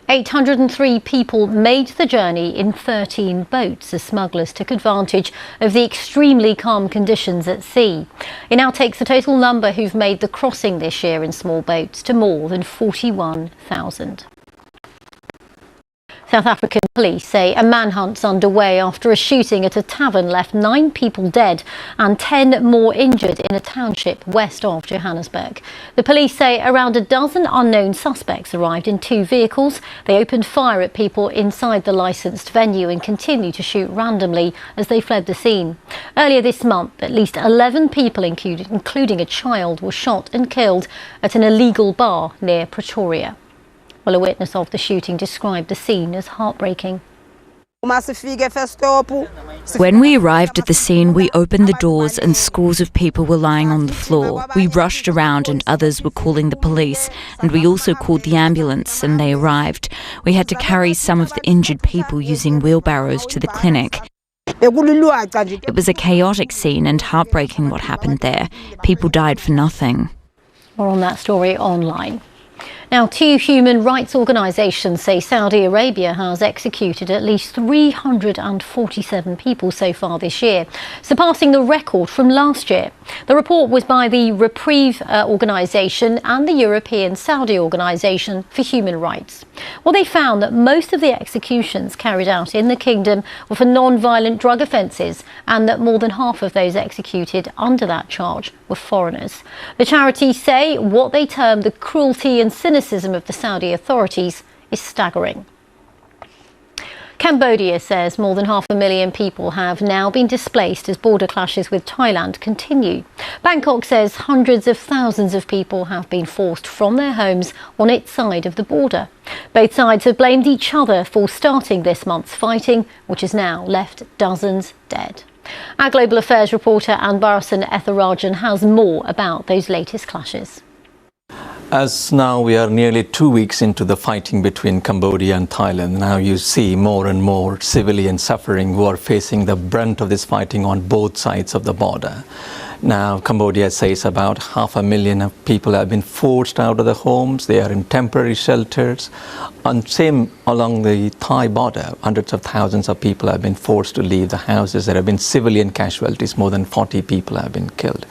803 people made the journey in 13 boats as smugglers took advantage of the extremely calm conditions at sea. It now takes the total number who've made the crossing this year in small boats to more than 41,000. South African police say a manhunt's underway after a shooting at a tavern left 9 people dead and 10 more injured in a township west of Johannesburg. The police say around a dozen unknown suspects arrived in 2 vehicles. They opened fire at people inside the licensed venue and continued to shoot randomly as they fled the scene. Earlier this month, at least 11 people, including a child, were shot and killed at an illegal bar near Pretoria. Well, a witness of the shooting described the scene as heartbreaking. When we arrived at the scene, we opened the doors and scores of people were lying on the floor. We rushed around and others were calling the police, and we also called the ambulance and they arrived. We had to carry some of the injured people using wheelbarrows to the clinic. It was a chaotic scene and heartbreaking what happened there. People died for nothing. More on that story online. Now, 2 human rights organisations say Saudi Arabia has executed at least 347 people so far this year, surpassing the record from last year. The report was by the Reprieve organisation and the European Saudi Organisation for Human Rights. Well, they found that most of the executions carried out in the kingdom were for non-violent drug offences, and that more than half of those executed under that charge were foreigners. The charities say what they term the cruelty and cynicism of the Saudi authorities is staggering. Cambodia says more than 500,000 people have now been displaced as border clashes with Thailand continue. Bangkok says hundreds of thousands of people have been forced from their homes on its side of the border. Both sides have blamed each other for starting this month's fighting, which has now left dozens dead. Our global affairs reporter Anbarasan Etharajan has more about those latest clashes. As now we are nearly 2 weeks into the fighting between Cambodia and Thailand, now you see more and more civilian suffering who are facing the brunt of this fighting on both sides of the border. Now Cambodia says about 500,000 people have been forced out of their homes. They are in temporary shelters. And same along the Thai border, hundreds of thousands of people have been forced to leave the houses. There have been civilian casualties. More than 40 people have been killed.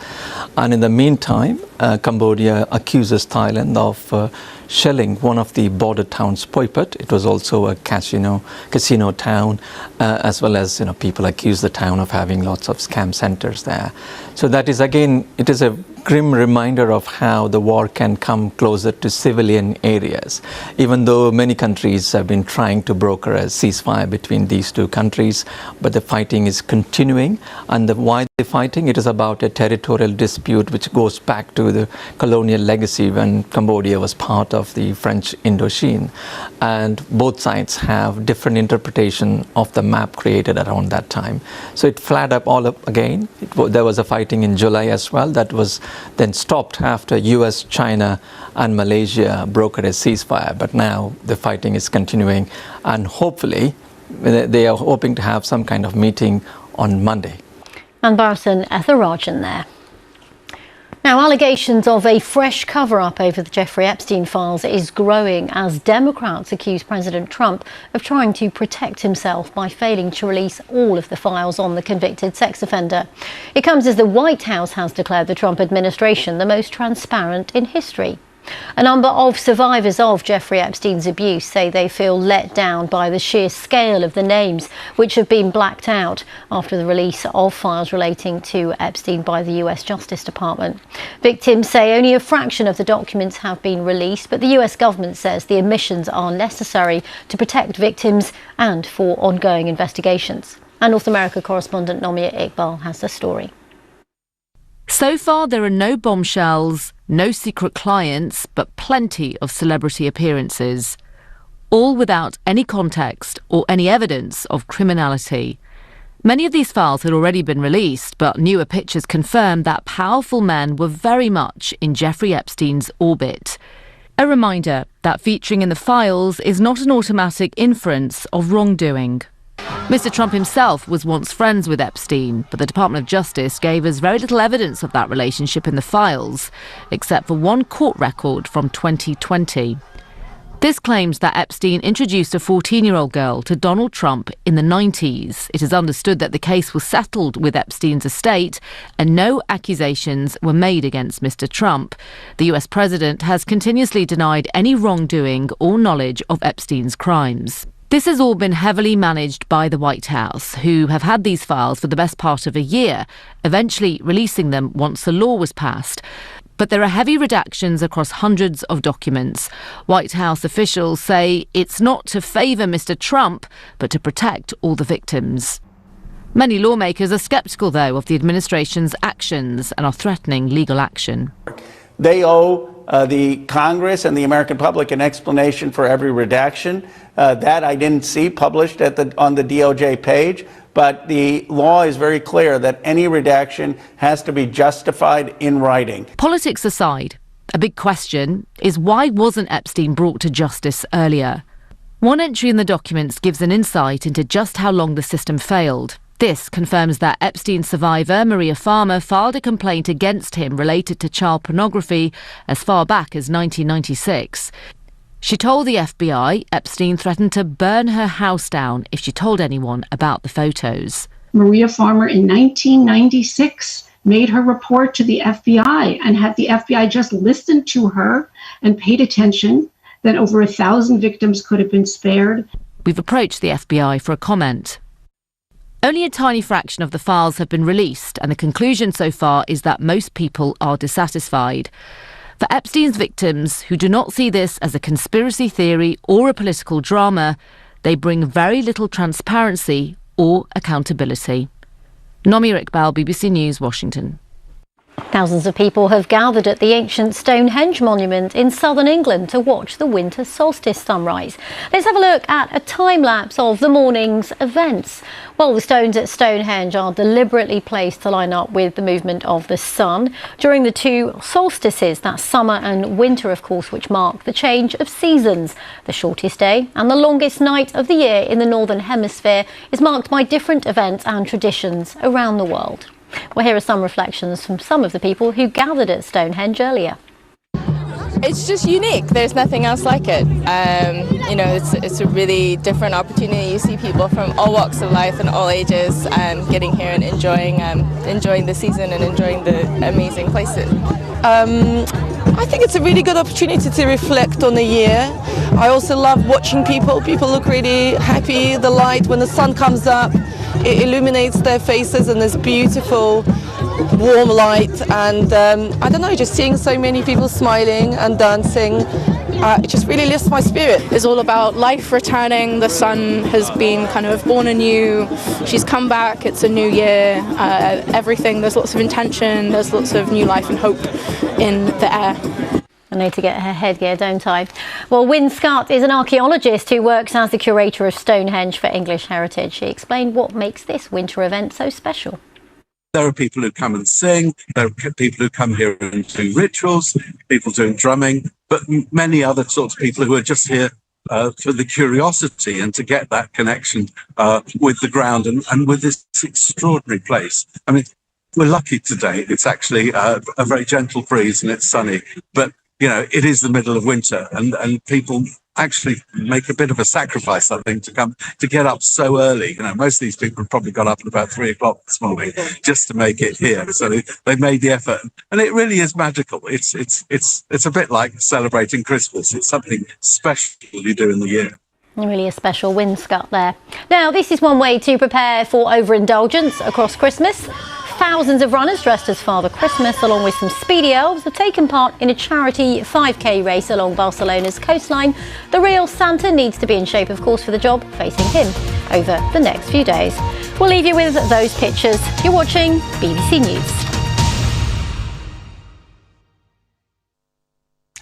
And in the meantime, Cambodia accuses Thailand of shelling one of the border towns, Poi Pot. It was also a casino town, as well as people accuse the town of having lots of scam centers there. So that is again, it is a grim reminder of how the war can come closer to civilian areas. Even though many countries have been trying to broker a ceasefire between these two countries, but the fighting is continuing. And why they're fighting? It is about a territorial dispute which goes back to the colonial legacy when Cambodia was part of the French Indochine. And both sides have different interpretation of the map created around that time. So it flared up all up again. There was a fighting in July as well that was then stopped after US, China and Malaysia brokered a ceasefire. But now the fighting is continuing, and hopefully they are hoping to have some kind of meeting on Monday. Anbarasan Etharajan there. Now, allegations of a fresh cover-up over the Jeffrey Epstein files is growing as Democrats accuse President Trump of trying to protect himself by failing to release all of the files on the convicted sex offender. It comes as the White House has declared the Trump administration the most transparent in history. A number of survivors of Jeffrey Epstein's abuse say they feel let down by the sheer scale of the names which have been blacked out after the release of files relating to Epstein by the US Justice Department. Victims say only a fraction of the documents have been released, but the US government says the omissions are necessary to protect victims and for ongoing investigations. Our North America correspondent Nomia Iqbal has the story. So far, there are no bombshells, no secret clients, but plenty of celebrity appearances, all without any context or any evidence of criminality. Many of these files had already been released, but newer pictures confirm that powerful men were very much in Jeffrey Epstein's orbit. A reminder that featuring in the files is not an automatic inference of wrongdoing. Mr. Trump himself was once friends with Epstein, but the Department of Justice gave us very little evidence of that relationship in the files, except for one court record from 2020. This claims that Epstein introduced a 14-year-old girl to Donald Trump in the 90s. It is understood that the case was settled with Epstein's estate and no accusations were made against Mr. Trump. The US president has continuously denied any wrongdoing or knowledge of Epstein's crimes. This has all been heavily managed by the White House, who have had these files for the best part of a year, eventually releasing them once a law was passed. But there are heavy redactions across hundreds of documents. White House officials say it's not to favour Mr. Trump, but to protect all the victims. Many lawmakers are sceptical, though, of the administration's actions and are threatening legal action. They owe the Congress and the American public an explanation for every redaction. That I didn't see published on the DOJ page, but the law is very clear that any redaction has to be justified in writing. Politics aside, a big question is why wasn't Epstein brought to justice earlier? One entry in the documents gives an insight into just how long the system failed. This confirms that Epstein survivor Maria Farmer filed a complaint against him related to child pornography as far back as 1996. She told the FBI Epstein threatened to burn her house down if she told anyone about the photos. Maria Farmer in 1996 made her report to the FBI, and had the FBI just listened to her and paid attention, then over 1,000 victims could have been spared. We've approached the FBI for a comment. Only a tiny fraction of the files have been released, and the conclusion so far is that most people are dissatisfied. For Epstein's victims, who do not see this as a conspiracy theory or a political drama, They bring very little transparency or accountability. Nomi Iqbal, BBC News, Washington. Thousands of people have gathered at the ancient Stonehenge monument in southern England to watch the winter solstice sunrise. Let's have a look at a time-lapse of the morning's events. Well, the stones at Stonehenge are deliberately placed to line up with the movement of the sun during the two solstices, that's summer and winter, of course, which mark the change of seasons. The shortest day and the longest night of the year in the Northern Hemisphere is marked by different events and traditions around the world. Well, here are some reflections from some of the people who gathered at Stonehenge earlier. It's just unique. There's nothing else like it. You know, it's a really different opportunity. You see people from all walks of life and all ages getting here and enjoying the season and enjoying the amazing places. I think it's a really good opportunity to reflect on the year. I also love watching people. People look really happy. The light, when the sun comes up, it illuminates their faces in this beautiful warm light, and I don't know, just seeing so many people smiling and dancing, it just really lifts my spirit. It's all about life returning. The sun has been kind of born anew. She's come back. It's a new year. Everything, there's lots of intention. There's lots of new life and hope in the air. I need to get her headgear, don't I? Well, Wyn Scott is an archaeologist who works as the curator of Stonehenge for English Heritage. She explained what makes this winter event so special. There are people who come and sing, there are people who come here and do rituals, people doing drumming, but many other sorts of people who are just here for the curiosity and to get that connection with the ground and with this extraordinary place. I mean, we're lucky today. It's actually a very gentle breeze and it's sunny, but you know, it is the middle of winter and people actually make a bit of a sacrifice, I think, to get up so early. You know, most of these people have probably got up at about 3 o'clock this morning just to make it here. So they made the effort, and it really is magical. It's a bit like celebrating Christmas. It's something special you do in the year. Really a special Wyn Scott there. Now, this is one way to prepare for overindulgence across Christmas. Thousands of runners dressed as Father Christmas, along with some speedy elves, have taken part in a charity 5K race along Barcelona's coastline. The real Santa needs to be in shape, of course, for the job facing him over the next few days. We'll leave you with those pictures. You're watching BBC News.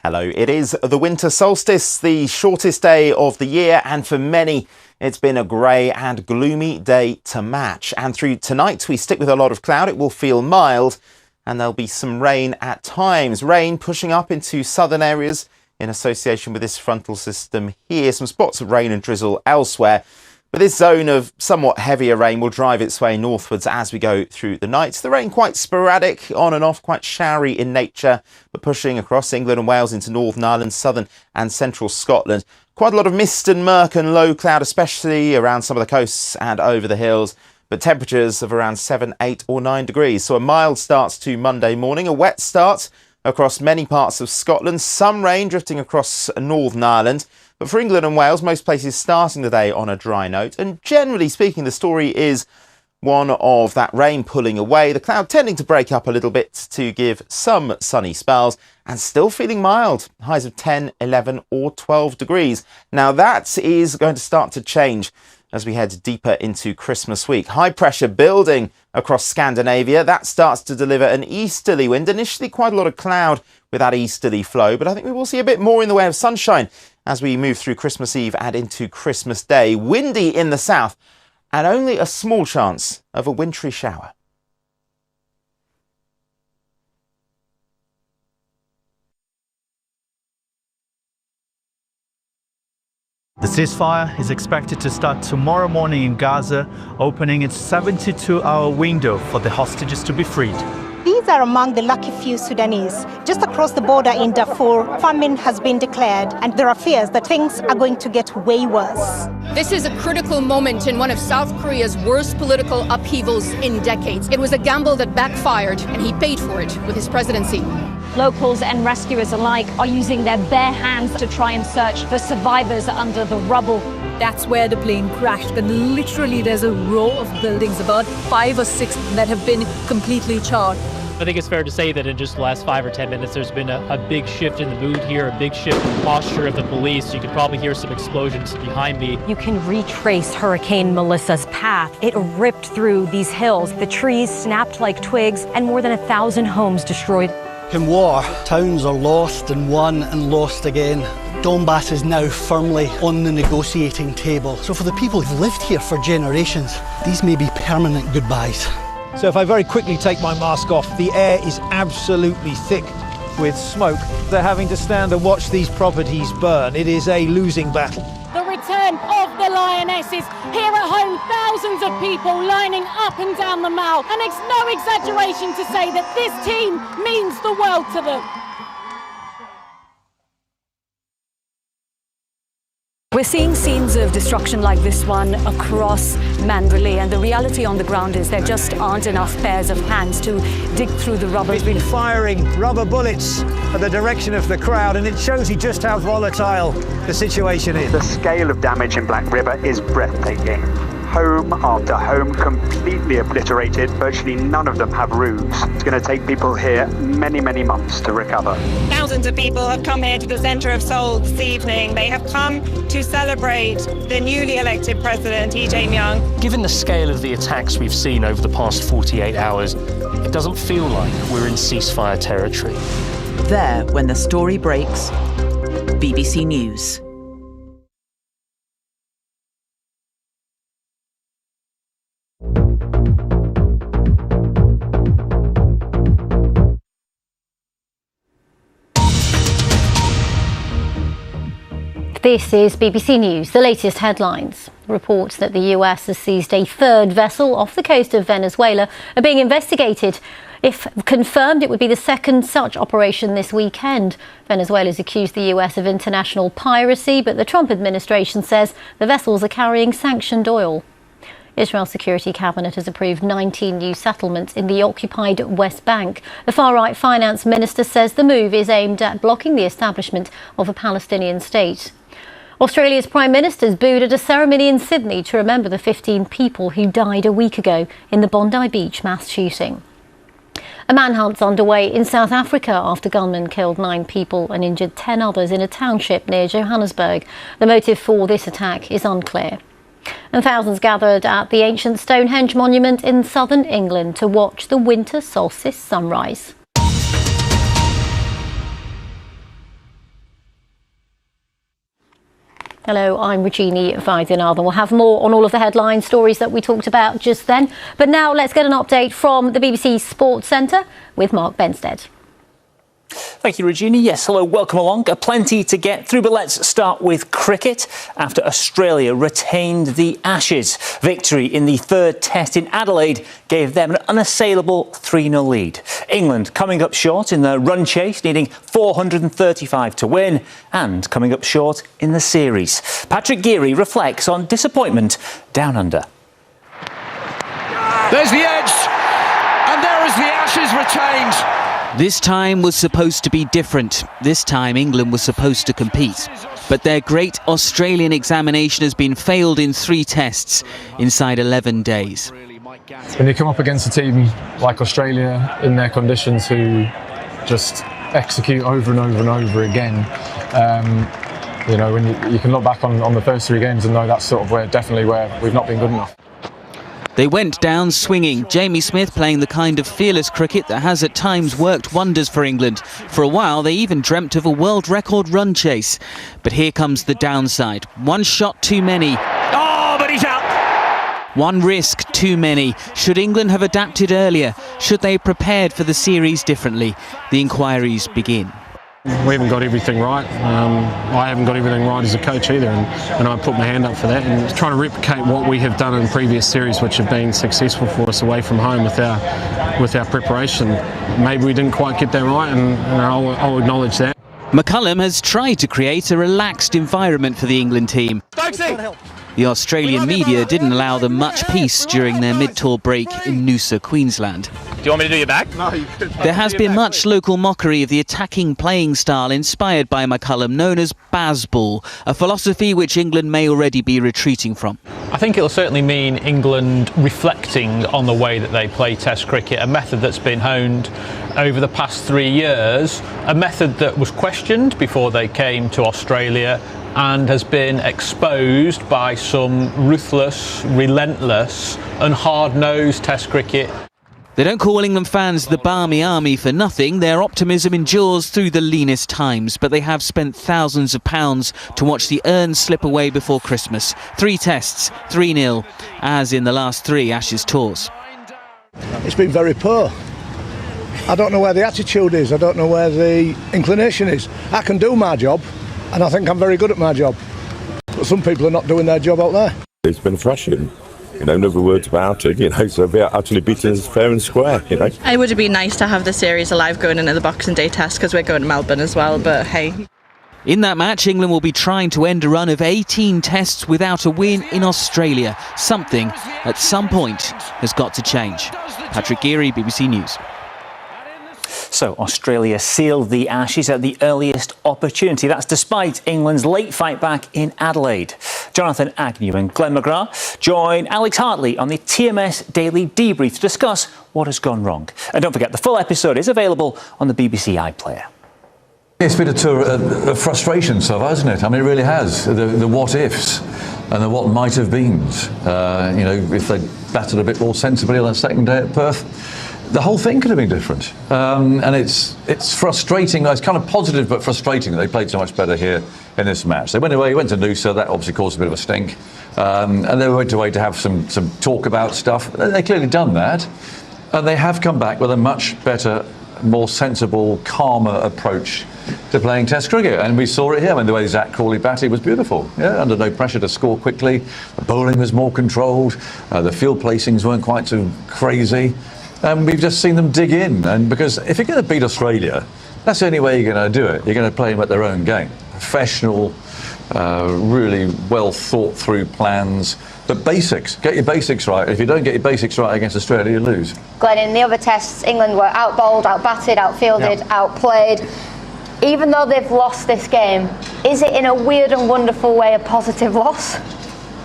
Hello, it is the winter solstice, the shortest day of the year, and for many it's been a grey and gloomy day to match. And through tonight we stick with a lot of cloud. It will feel mild and there'll be some rain at times. Rain pushing up into southern areas in association with this frontal system here. Some spots of rain and drizzle elsewhere. But this zone of somewhat heavier rain will drive its way northwards as we go through the night. The rain quite sporadic, on and off, quite showery in nature, but pushing across England and Wales into Northern Ireland, southern and central Scotland. Quite a lot of mist and murk and low cloud, especially around some of the coasts and over the hills. But temperatures of around 7, 8 or 9 degrees. So a mild start to Monday morning, a wet start across many parts of Scotland. Some rain drifting across Northern Ireland. But for England and Wales, most places starting the day on a dry note. And generally speaking, the story is one of that rain pulling away, the cloud tending to break up a little bit to give some sunny spells, and still feeling mild, highs of 10, 11 or 12 degrees. Now that is going to start to change as we head deeper into Christmas week. High pressure building across Scandinavia. That starts to deliver an easterly wind. Initially quite a lot of cloud with that easterly flow, but I think we will see a bit more in the way of sunshine as we move through Christmas Eve and into Christmas Day. Windy in the south and only a small chance of a wintry shower. The ceasefire is expected to start tomorrow morning in Gaza, opening its 72-hour window for the hostages to be freed. These are among the lucky few Sudanese. Just across the border in Darfur, famine has been declared, and there are fears that things are going to get way worse. This is a critical moment in one of South Korea's worst political upheavals in decades. It was a gamble that backfired, and he paid for it with his presidency. Locals and rescuers alike are using their bare hands to try and search for survivors under the rubble. That's where the plane crashed, and literally there's a row of buildings, about 5 or 6, that have been completely charred. I think it's fair to say that in just the last 5 or 10 minutes, there's been a big shift in the mood here, a big shift in the posture of the police. You can probably hear some explosions behind me. You can retrace Hurricane Melissa's path. It ripped through these hills. The trees snapped like twigs and more than 1,000 homes destroyed. In war, towns are lost and won and lost again. Donbass is now firmly on the negotiating table. So for the people who've lived here for generations, these may be permanent goodbyes. So if I very quickly take my mask off, the air is absolutely thick with smoke. They're having to stand and watch these properties burn. It is a losing battle. The return of the Lionesses. Here at home, thousands of people lining up and down the Mall. And it's no exaggeration to say that this team means the world to them. We're seeing scenes of destruction like this one across Mandalay, and the reality on the ground is there just aren't enough pairs of hands to dig through the rubble. He's been firing rubber bullets at the direction of the crowd, and it shows you just how volatile the situation is. The scale of damage in Black River is breathtaking. Home after home completely obliterated. Virtually none of them have roofs. It's going to take people here many, many months to recover. Thousands of people have come here to the centre of Seoul this evening. They have come to celebrate the newly elected president, Lee Jae-myung. Given the scale of the attacks we've seen over the past 48 hours, it doesn't feel like we're in ceasefire territory. There, when the story breaks, BBC News. This is BBC News. The latest headlines. Reports that the US has seized a third vessel off the coast of Venezuela are being investigated. If confirmed, it would be the second such operation this weekend. Venezuela's accused the US of international piracy, but the Trump administration says the vessels are carrying sanctioned oil. Israel's Security Cabinet has approved 19 new settlements in the occupied West Bank. The far-right finance minister says the move is aimed at blocking the establishment of a Palestinian state. Australia's Prime Minister's booed at a ceremony in Sydney to remember the 15 people who died a week ago in the Bondi Beach mass shooting. A manhunt's underway in South Africa after gunmen killed 9 people and injured 10 others in a township near Johannesburg. The motive for this attack is unclear. And thousands gathered at the ancient Stonehenge monument in southern England to watch the winter solstice sunrise. Hello, I'm Regina Weidenarth. We'll have more on all of the headline stories that we talked about just then. But now let's get an update from the BBC Sports Centre with Mark Benstead. Thank you, Regina. Yes, hello, welcome along. Plenty to get through, but let's start with cricket. After Australia retained the Ashes, victory in the third test in Adelaide gave them an unassailable 3-0 lead. England coming up short in the run chase, needing 435 to win, and coming up short in the series. Patrick Geary reflects on disappointment down under. There's the edge, and there is the Ashes retained. This time was supposed to be different. This time England was supposed to compete. But their great Australian examination has been failed in 3 tests inside 11 days. When you come up against a team like Australia in their conditions who just execute over and over and over again, you know, when you can look back on the first 3 games and know that's sort of definitely where we've not been good enough. They went down swinging. Jamie Smith playing the kind of fearless cricket that has at times worked wonders for England. For a while, they even dreamt of a world record run chase. But here comes the downside. 1 shot too many. Oh, but he's out. 1 risk too many. Should England have adapted earlier? Should they have prepared for the series differently? The inquiries begin. We haven't got everything right. I haven't got everything right as a coach either, and I put my hand up for that. And trying to replicate what we have done in previous series, which have been successful for us away from home with our preparation. Maybe we didn't quite get that right, and I'll acknowledge that. McCullum has tried to create a relaxed environment for the England team. The Australian media didn't allow them much peace during their mid-tour break in Noosa, Queensland. Do you want me to do your back? No, you could. There has been much local mockery of the attacking playing style inspired by McCullum, known as Bazball, a philosophy which England may already be retreating from. I think it'll certainly mean England reflecting on the way that they play Test cricket, a method that's been honed over the past 3 years, a method that was questioned before they came to Australia and has been exposed by some ruthless, relentless and hard-nosed Test cricket. They don't call England fans the Barmy Army for nothing. Their optimism endures through the leanest times, but they have spent thousands of pounds to watch the urn slip away before Christmas. 3 tests, 3-0, as in the last 3 Ashes tours. It's been very poor. I don't know where the attitude is. I don't know where the inclination is. I can do my job, and I think I'm very good at my job. But some people are not doing their job out there. It's been thrashing. No other words about it, so about utterly beaten us fair and square, It would have been nice to have the series alive going into the Boxing Day test because we're going to Melbourne as well, but hey. In that match, England will be trying to end a run of 18 tests without a win in Australia. Something, at some point, has got to change. Patrick Geary, BBC News. So Australia sealed the Ashes at the earliest opportunity. That's despite England's late fight back in Adelaide. Jonathan Agnew and Glenn McGrath join Alex Hartley on the TMS Daily Debrief to discuss what has gone wrong. And don't forget, the full episode is available on the BBC iPlayer. It's been a tour of frustration so far, hasn't it? I mean, it really has. The what-ifs and the what might have beens. If they'd batted a bit more sensibly on the second day at Perth, the whole thing could have been different. And it's frustrating. It's kind of positive but frustrating that they played so much better here in this match. They went away, went to Noosa, that obviously caused a bit of a stink. And they went away to have some talk about stuff. They've clearly done that. And they have come back with a much better, more sensible, calmer approach to playing Test cricket. And we saw it here. I mean, the way Zach Crawley batted was beautiful. Yeah, under no pressure to score quickly. The bowling was more controlled. The field placings weren't quite too crazy. And we've just seen them dig in. And because if you're going to beat Australia, that's the only way you're going to do it. You're going to play them at their own game. Professional, really well thought through plans. But basics, get your basics right. If you don't get your basics right against Australia, you lose. Glenn, in the other tests, England were out-bowled, out-batted, out-fielded, outplayed. Even though they've lost this game, is it in a weird and wonderful way a positive loss?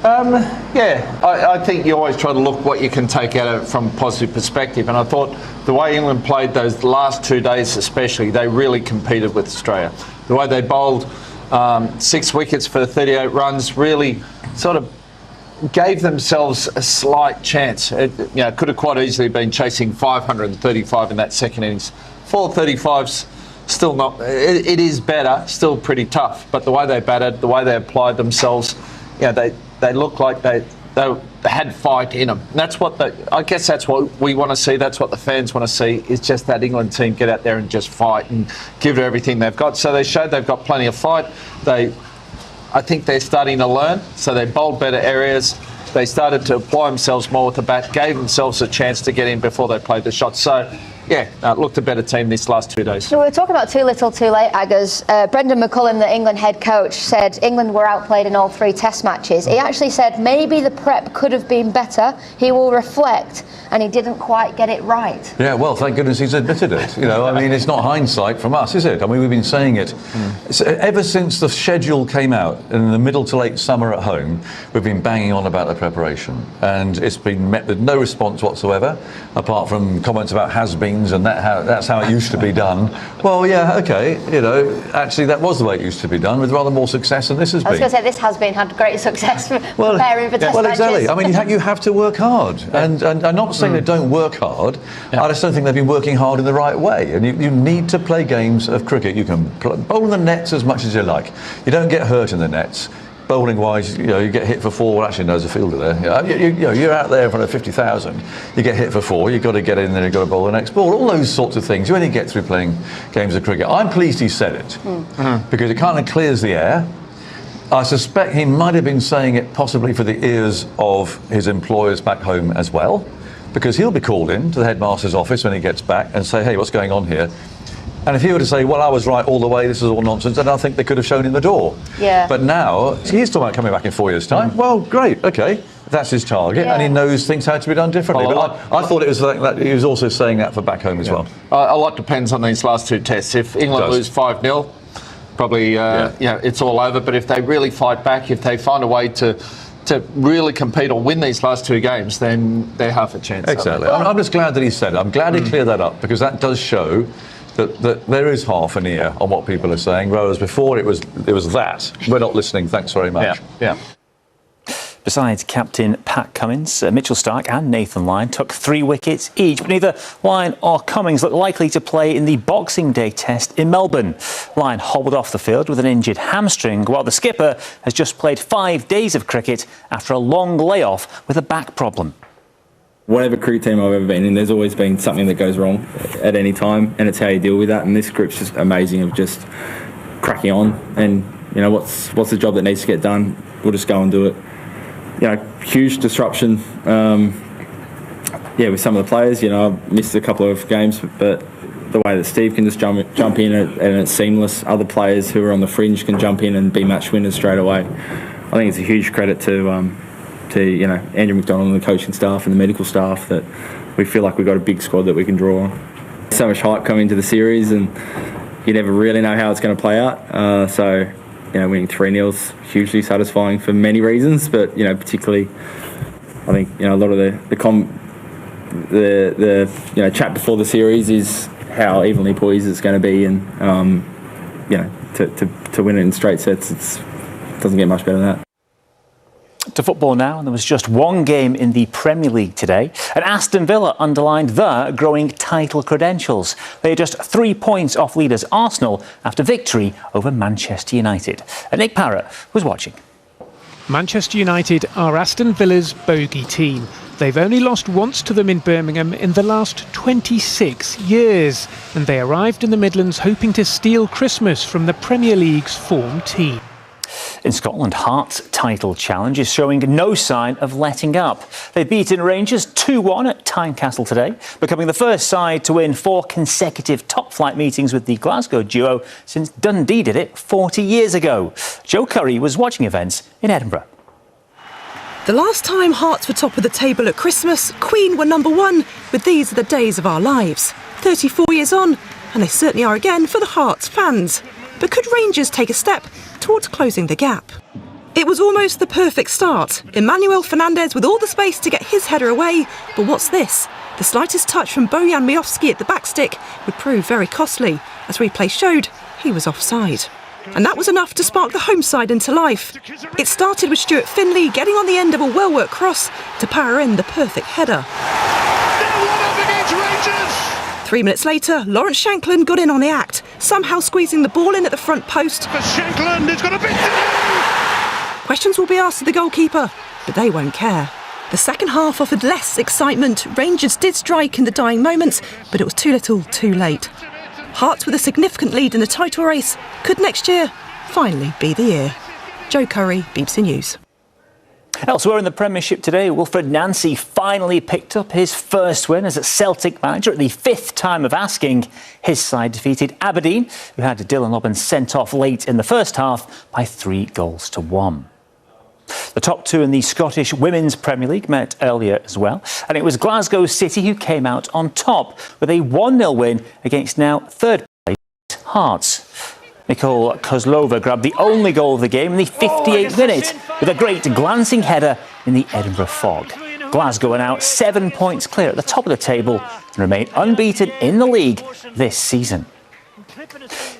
I think you always try to look what you can take out of it from a positive perspective, and I thought the way England played those last 2 days especially, they really competed with Australia. The way they bowled 6 wickets for 38 runs really sort of gave themselves a slight chance. It could have quite easily been chasing 535 in that second innings. 435's still not, it is better, still pretty tough, but the way they batted, the way they applied themselves, they look like they had fight in them. And that's what I guess that's what we want to see. That's what the fans want to see, is just that England team get out there and just fight and give it everything they've got. So they showed they've got plenty of fight. I think they're starting to learn. So they bowled better areas. They started to apply themselves more with the bat, gave themselves a chance to get in before they played the shot. So it looked a better team this last 2 days. So we were talking about too little, too late, Aggers. Brendan McCullum, the England head coach, said England were outplayed in all 3 test matches. He actually said maybe the prep could have been better. He will reflect, and he didn't quite get it right. Yeah, well, thank goodness he's admitted it. I mean, it's not hindsight from us, is it? I mean, we've been saying it. Ever since the schedule came out in the middle to late summer at home, we've been banging on about the preparation. And it's been met with no response whatsoever, apart from comments about has-been, and that's how it used to be done. Well, yeah, okay, actually that was the way it used to be done, with rather more success than this has been. I was going to say, this has had great success for preparing for test matches. Well, exactly. I mean, you have to work hard. And I'm not saying they don't work hard. I just don't think they've been working hard in the right way. And you need to play games of cricket. You can bowl in the nets as much as you like. You don't get hurt in the nets. Bowling wise, you get hit for 4. Well, actually, there's a fielder there. You're out there in front of 50,000. You get hit for 4. You've got to get in there. You've got to bowl the next ball. All those sorts of things. You only get through playing games of cricket. I'm pleased he said it because it kind of clears the air. I suspect he might have been saying it possibly for the ears of his employers back home as well, because he'll be called in to the headmaster's office when he gets back and say, hey, what's going on here? And if he were to say, well, I was right all the way, this is all nonsense, then I think they could have shown him the door. Yeah. But now, he's talking about coming back in 4 years' time. Well, great, okay. That's his target, and he knows things had to be done differently. Well, but I thought it was like that. He was also saying that for back home as well. A lot depends on these last two tests. If England lose 5-0, probably it's all over. But if they really fight back, if they find a way to really compete or win these last two games, then they're half a chance. Exactly. I'm just glad that he said it. I'm glad he cleared that up, because that does show that there is half an ear on what people are saying, whereas before it was that. We're not listening, thanks very much. Yeah. Besides captain Pat Cummins, Mitchell Starc and Nathan Lyon took 3 wickets each, but neither Lyon or Cummins look likely to play in the Boxing Day test in Melbourne. Lyon hobbled off the field with an injured hamstring, while the skipper has just played 5 days of cricket after a long layoff with a back problem. Whatever cricket team I've ever been in, there's always been something that goes wrong at any time, and it's how you deal with that. And this group's just amazing of just cracking on, and what's the job that needs to get done, we'll just go and do it. Huge disruption, with some of the players. I missed a couple of games, but the way that Steve can just jump in and it's seamless. Other players who are on the fringe can jump in and be match winners straight away. I think it's a huge credit to Andrew McDonald and the coaching staff and the medical staff that we feel like we've got a big squad that we can draw on. So much hype coming into the series, and you never really know how it's going to play out. So winning 3-0 is hugely satisfying for many reasons, but particularly, I think a lot of the chat before the series is how evenly poised it's going to be, and to win it in straight sets, it doesn't get much better than that. To football now, and there was just one game in the Premier League today, and Aston Villa underlined their growing title credentials. They are just 3 points off leaders Arsenal after victory over Manchester United. And Nick Parrott was watching. Manchester United are Aston Villa's bogey team. They've only lost once to them in Birmingham in the last 26 years, and they arrived in the Midlands hoping to steal Christmas from the Premier League's form team. In Scotland, Hearts' title challenge is showing no sign of letting up. They've beaten Rangers 2-1 at Tynecastle today, becoming the first side to win 4 consecutive top-flight meetings with the Glasgow duo since Dundee did it 40 years ago. Joe Curry was watching events in Edinburgh. The last time Hearts were top of the table at Christmas, Queen were number 1 with These Are the Days of Our Lives. 34 years on, and they certainly are again for the Hearts fans. But could Rangers take a step towards closing the gap? It was almost the perfect start. Emmanuel Fernandez with all the space to get his header away. But what's this? The slightest touch from Bojan Miovski at the backstick would prove very costly. As replay showed, he was offside. And that was enough to spark the home side into life. It started with Stuart Finlay getting on the end of a well-worked cross to power in the perfect header. 3 minutes later, Lawrence Shankland got in on the act, somehow squeezing the ball in at the front post. Shankland has got a bit to do! Questions will be asked of the goalkeeper, but they won't care. The second half offered less excitement. Rangers did strike in the dying moments, but it was too little, too late. Hearts with a significant lead in the title race could next year finally be the year. Joe Curry, BBC News. Elsewhere in the Premiership today, Wilfred Nancy finally picked up his first win as a Celtic manager at the 5th time of asking. His side defeated Aberdeen, who had Dylan Lobban sent off late in the first half by 3-1. The top 2 in the Scottish Women's Premier League met earlier as well, and it was Glasgow City who came out on top with a 1-0 win against now third place Hearts. Nicole Kozlova grabbed the only goal of the game in the 58th minute with a great glancing header in the Edinburgh fog. Glasgow are now 7 points clear at the top of the table and remain unbeaten in the league this season.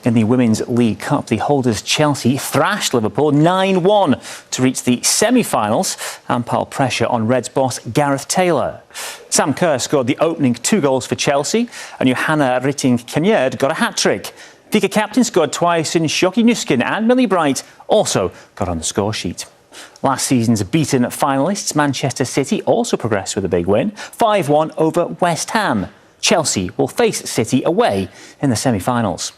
In the Women's League Cup, the holders Chelsea thrashed Liverpool 9-1 to reach the semi-finals and pile pressure on Reds boss Gareth Taylor. Sam Kerr scored the opening 2 goals for Chelsea, and Johanna Rytting-Kaneryd got a hat-trick. Vika captain scored twice, and Shoki Nuskin and Millie Bright also got on the score sheet. Last season's beaten finalists Manchester City also progressed with a big win, 5-1 over West Ham. Chelsea will face City away in the semi-finals.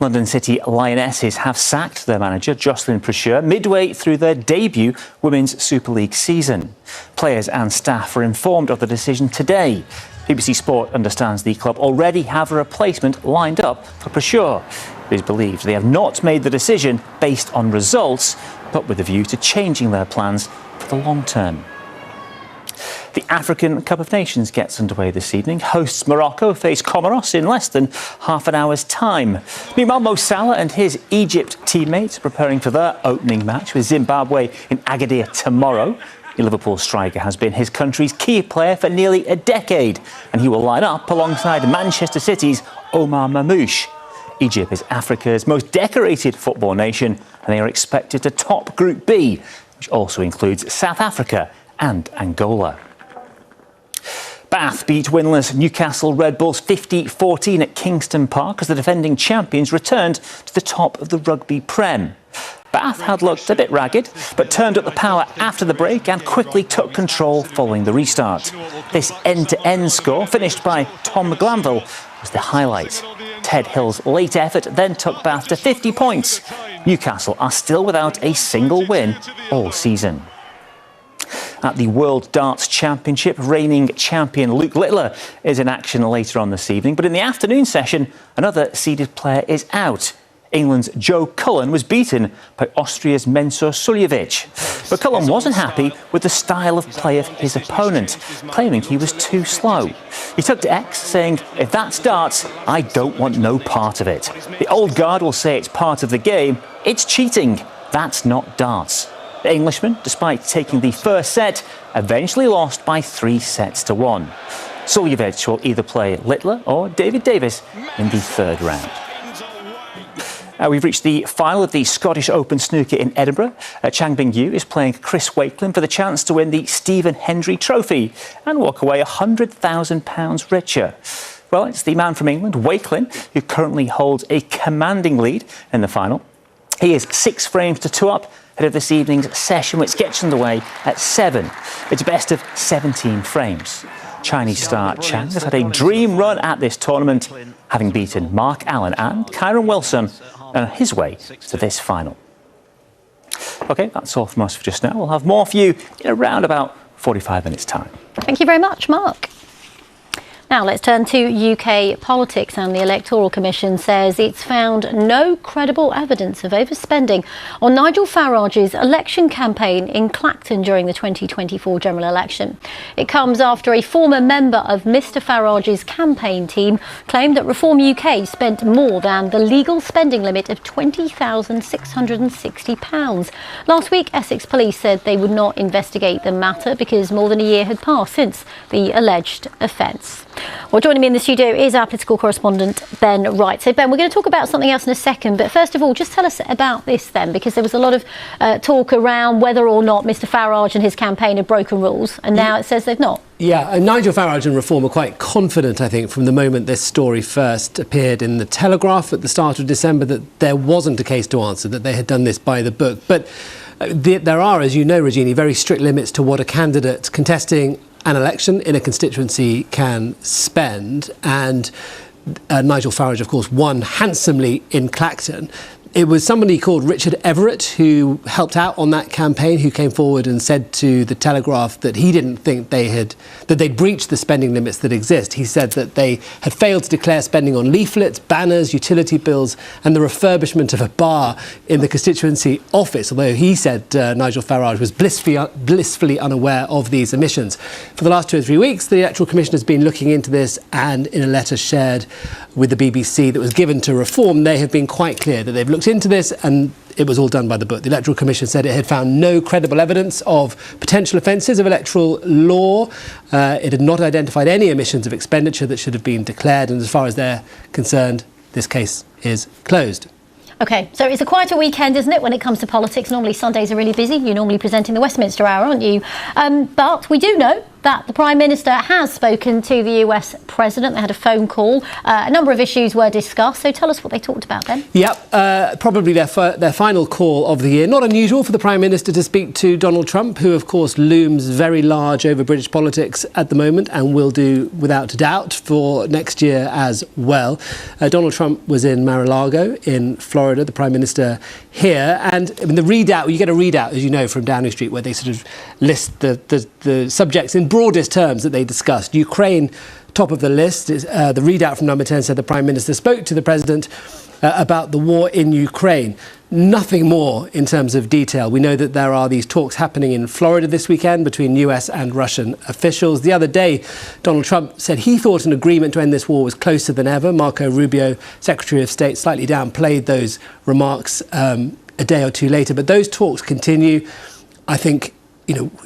London City Lionesses have sacked their manager Jocelyn Precheur midway through their debut Women's Super League season. Players and staff were informed of the decision today. BBC Sport understands the club already have a replacement lined up for Precheur. It is believed they have not made the decision based on results, but with a view to changing their plans for the long term. The African Cup of Nations gets underway this evening. Hosts Morocco face Comoros in less than half an hour's time. Meanwhile, Mo Salah and his Egypt teammates are preparing for their opening match with Zimbabwe in Agadir tomorrow. The Liverpool striker has been his country's key player for nearly a decade, and he will line up alongside Manchester City's Omar Mamouche. Egypt is Africa's most decorated football nation, and they are expected to top Group B, which also includes South Africa and Angola. Bath beat winless Newcastle Red Bulls 50-14 at Kingston Park as the defending champions returned to the top of the Rugby Prem. Bath had looked a bit ragged, but turned up the power after the break and quickly took control following the restart. This end-to-end score, finished by Tom Glanville, was the highlight. Ted Hill's late effort then took Bath to 50 points. Newcastle are still without a single win all season. At the World Darts Championship, reigning champion Luke Littler is in action later on this evening. But in the afternoon session, another seeded player is out. England's Joe Cullen was beaten by Austria's Mensur Suljovic. But Cullen wasn't happy with the style of play of his opponent, claiming he was too slow. He took to X, saying, "If that's darts, I don't want no part of it. The old guard will say it's part of the game. It's cheating. That's not darts." The Englishman, despite taking the first set, eventually lost by 3-1. Suljovic will either play Littler or David Davis in the third round. We've reached the final of the Scottish Open snooker in Edinburgh. Chang Bing-yu is playing Chris Wakelin for the chance to win the Stephen Hendry Trophy and walk away £100,000 richer. Well, it's the man from England, Wakelin, who currently holds a commanding lead in the final. He is 6 frames to 2 up ahead of this evening's session, which gets underway at 7. It's best of 17 frames. Chinese star Chang has had a dream run at this tournament, having beaten Mark Allen and Kyron Wilson on his way to this final. OK, that's all from us for just now. We'll have more for you in around about 45 minutes' time. Thank you very much, Mark. Now let's turn to UK politics, and the Electoral Commission says it's found no credible evidence of overspending on Nigel Farage's election campaign in Clacton during the 2024 general election. It comes after a former member of Mr Farage's campaign team claimed that Reform UK spent more than the legal spending limit of £20,660. Last week, Essex Police said they would not investigate the matter because more than a year had passed since the alleged offence. Well, joining me in the studio is our political correspondent, Ben Wright. So, Ben, we're going to talk about something else in a second. But first of all, just tell us about this then, because there was a lot of talk around whether or not Mr Farage and his campaign had broken rules. And now it says they've not. Yeah, and Nigel Farage and Reform are quite confident, I think, from the moment this story first appeared in the Telegraph at the start of December, that there wasn't a case to answer, that they had done this by the book. But there are, as you know, Regini, very strict limits to what a candidate contesting an election in a constituency can spend, and Nigel Farage, of course, won handsomely in Clacton. It was somebody called Richard Everett who helped out on that campaign, who came forward and said to the Telegraph that he didn't think they'd breached the spending limits that exist. He said that they had failed to declare spending on leaflets, banners, utility bills and the refurbishment of a bar in the constituency office, although he said Nigel Farage was blissfully unaware of these omissions. For the last 2 or 3 weeks, the Electoral Commission has been looking into this, and in a letter shared with the BBC that was given to Reform, they have been quite clear that they've looked into this and it was all done by the book. The Electoral Commission said it had found no credible evidence of potential offences of electoral law. It had not identified any omissions of expenditure that should have been declared, and as far as they're concerned, this case is closed. OK, so it's a quieter weekend, isn't it, when it comes to politics? Normally Sundays are really busy. You're normally presenting the Westminster Hour, aren't you? But we do know that the Prime Minister has spoken to the US President. They had a phone call. A number of issues were discussed. So tell us what they talked about then. Yep, probably their final call of the year. Not unusual for the Prime Minister to speak to Donald Trump, who, of course, looms very large over British politics at the moment and will do, without a doubt, for next year as well. Donald Trump was in Mar-a-Lago in Florida, the Prime Minister here. And I mean, the readout, you get a readout, as you know, from Downing Street, where they sort of list the subjects in broadest terms that they discussed. Ukraine, top of the list. The readout from Number 10 said the Prime Minister spoke to the President about the war in Ukraine. nothing more in terms of detail. We know that there are these talks happening in Florida this weekend between US and Russian officials. The other day, Donald Trump said he thought an agreement to end this war was closer than ever. Marco Rubio, Secretary of State, slightly downplayed those remarks a day or two later. But those talks continue. I think,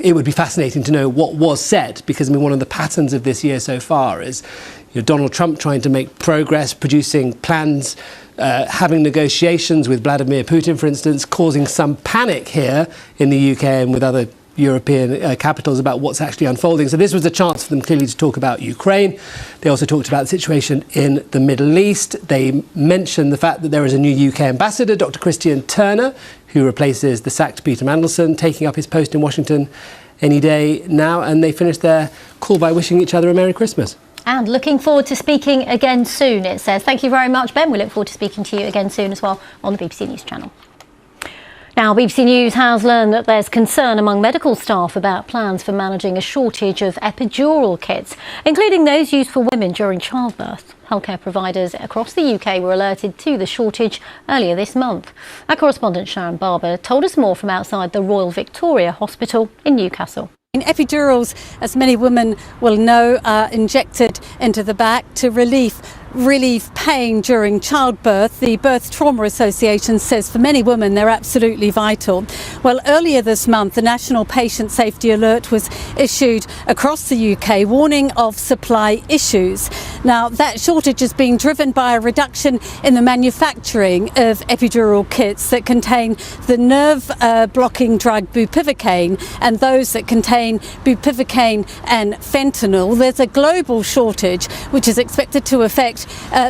it would be fascinating to know what was said, because one of the patterns of this year so far is Donald Trump trying to make progress, producing plans, having negotiations with Vladimir Putin, for instance, causing some panic here in the UK and with other European capitals about what's actually unfolding. So this was a chance for them clearly to talk about Ukraine. They also talked about the situation in the Middle East. They mentioned the fact that there is a new UK ambassador, Dr. Christian Turner, who replaces the sacked Peter Mandelson, taking up his post in Washington any day now. And they finished their call by wishing each other a Merry Christmas. And looking forward to speaking again soon, it says. Thank you very much, Ben. We look forward to speaking to you again soon as well on the BBC News channel. Now, BBC News has learned that there's concern among medical staff about plans for managing a shortage of epidural kits, including those used for women during childbirth. Healthcare providers across the UK were alerted to the shortage earlier this month. Our correspondent Sharon Barber told us more from outside the Royal Victoria Hospital in Newcastle. Epidurals, as many women will know, are injected into the back to relieve pain during childbirth. The Birth Trauma Association says for many women they're absolutely vital. Well, earlier this month, the National Patient Safety Alert was issued across the UK, warning of supply issues. Now, that shortage is being driven by a reduction in the manufacturing of epidural kits that contain the nerve-blocking drug bupivacaine and those that contain bupivacaine and fentanyl. There's a global shortage which is expected to affect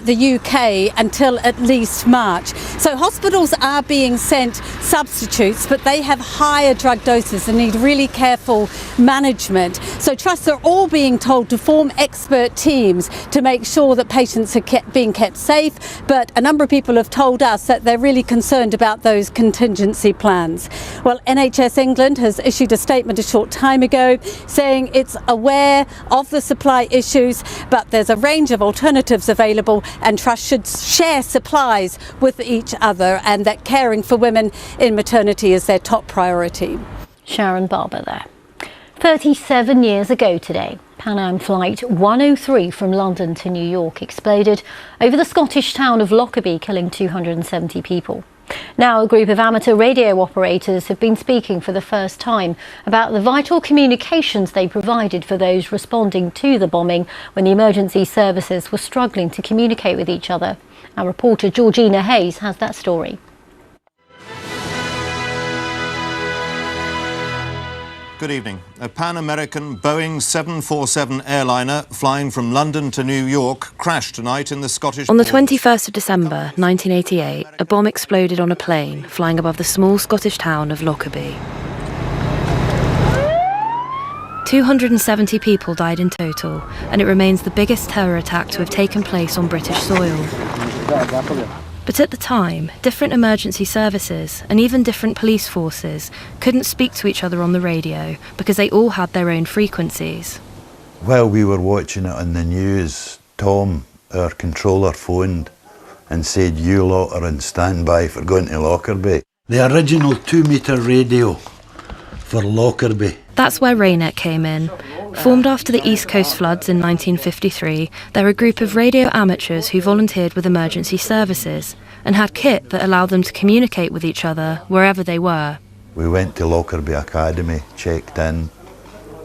the UK until at least March. So hospitals are being sent substitutes, but they have higher drug doses and need really careful management. So trusts are all being told to form expert teams to make sure that patients are being kept safe, but a number of people have told us that they're really concerned about those contingency plans. Well, NHS England has issued a statement a short time ago saying it's aware of the supply issues, but there's a range of alternatives available and trusts should share supplies with each other, and that caring for women in maternity is their top priority. Sharon Barber there. 37 years ago today, Pan Am Flight 103 from London to New York exploded over the Scottish town of Lockerbie, killing 270 people. Now, a group of amateur radio operators have been speaking for the first time about the vital communications they provided for those responding to the bombing when the emergency services were struggling to communicate with each other. Our reporter Georgina Hayes has that story. Good evening. A Pan-American Boeing 747 airliner flying from London to New York crashed tonight in the Scottish... On the 21st of December 1988, a bomb exploded on a plane flying above the small Scottish town of Lockerbie. 270 people died in total, and it remains the biggest terror attack to have taken place on British soil. But at the time, different emergency services and even different police forces couldn't speak to each other on the radio because they all had their own frequencies. While we were watching it on the news, Tom, our controller, phoned and said, "You lot are on standby for going to Lockerbie." The original 2-metre radio for Lockerbie. That's where Raynet came in. Formed after the East Coast floods in 1953, they're a group of radio amateurs who volunteered with emergency services and had kit that allowed them to communicate with each other wherever they were. We went to Lockerbie Academy, checked in,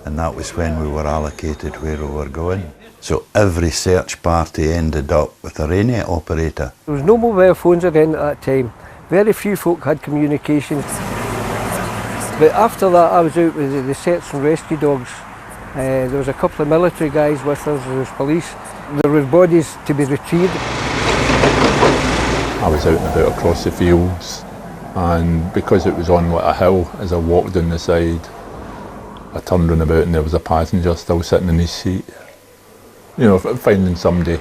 and that was when we were allocated where we were going. So every search party ended up with a Raynet operator. There was no mobile phones again at that time. Very few folk had communications. But after that, I was out with the search and rescue dogs. There was a couple of military guys with us, there was police. There were bodies to be retrieved. I was out and about across the fields, and because it was on a hill, as I walked down the side, I turned round about and there was a passenger still sitting in his seat. You know, finding somebody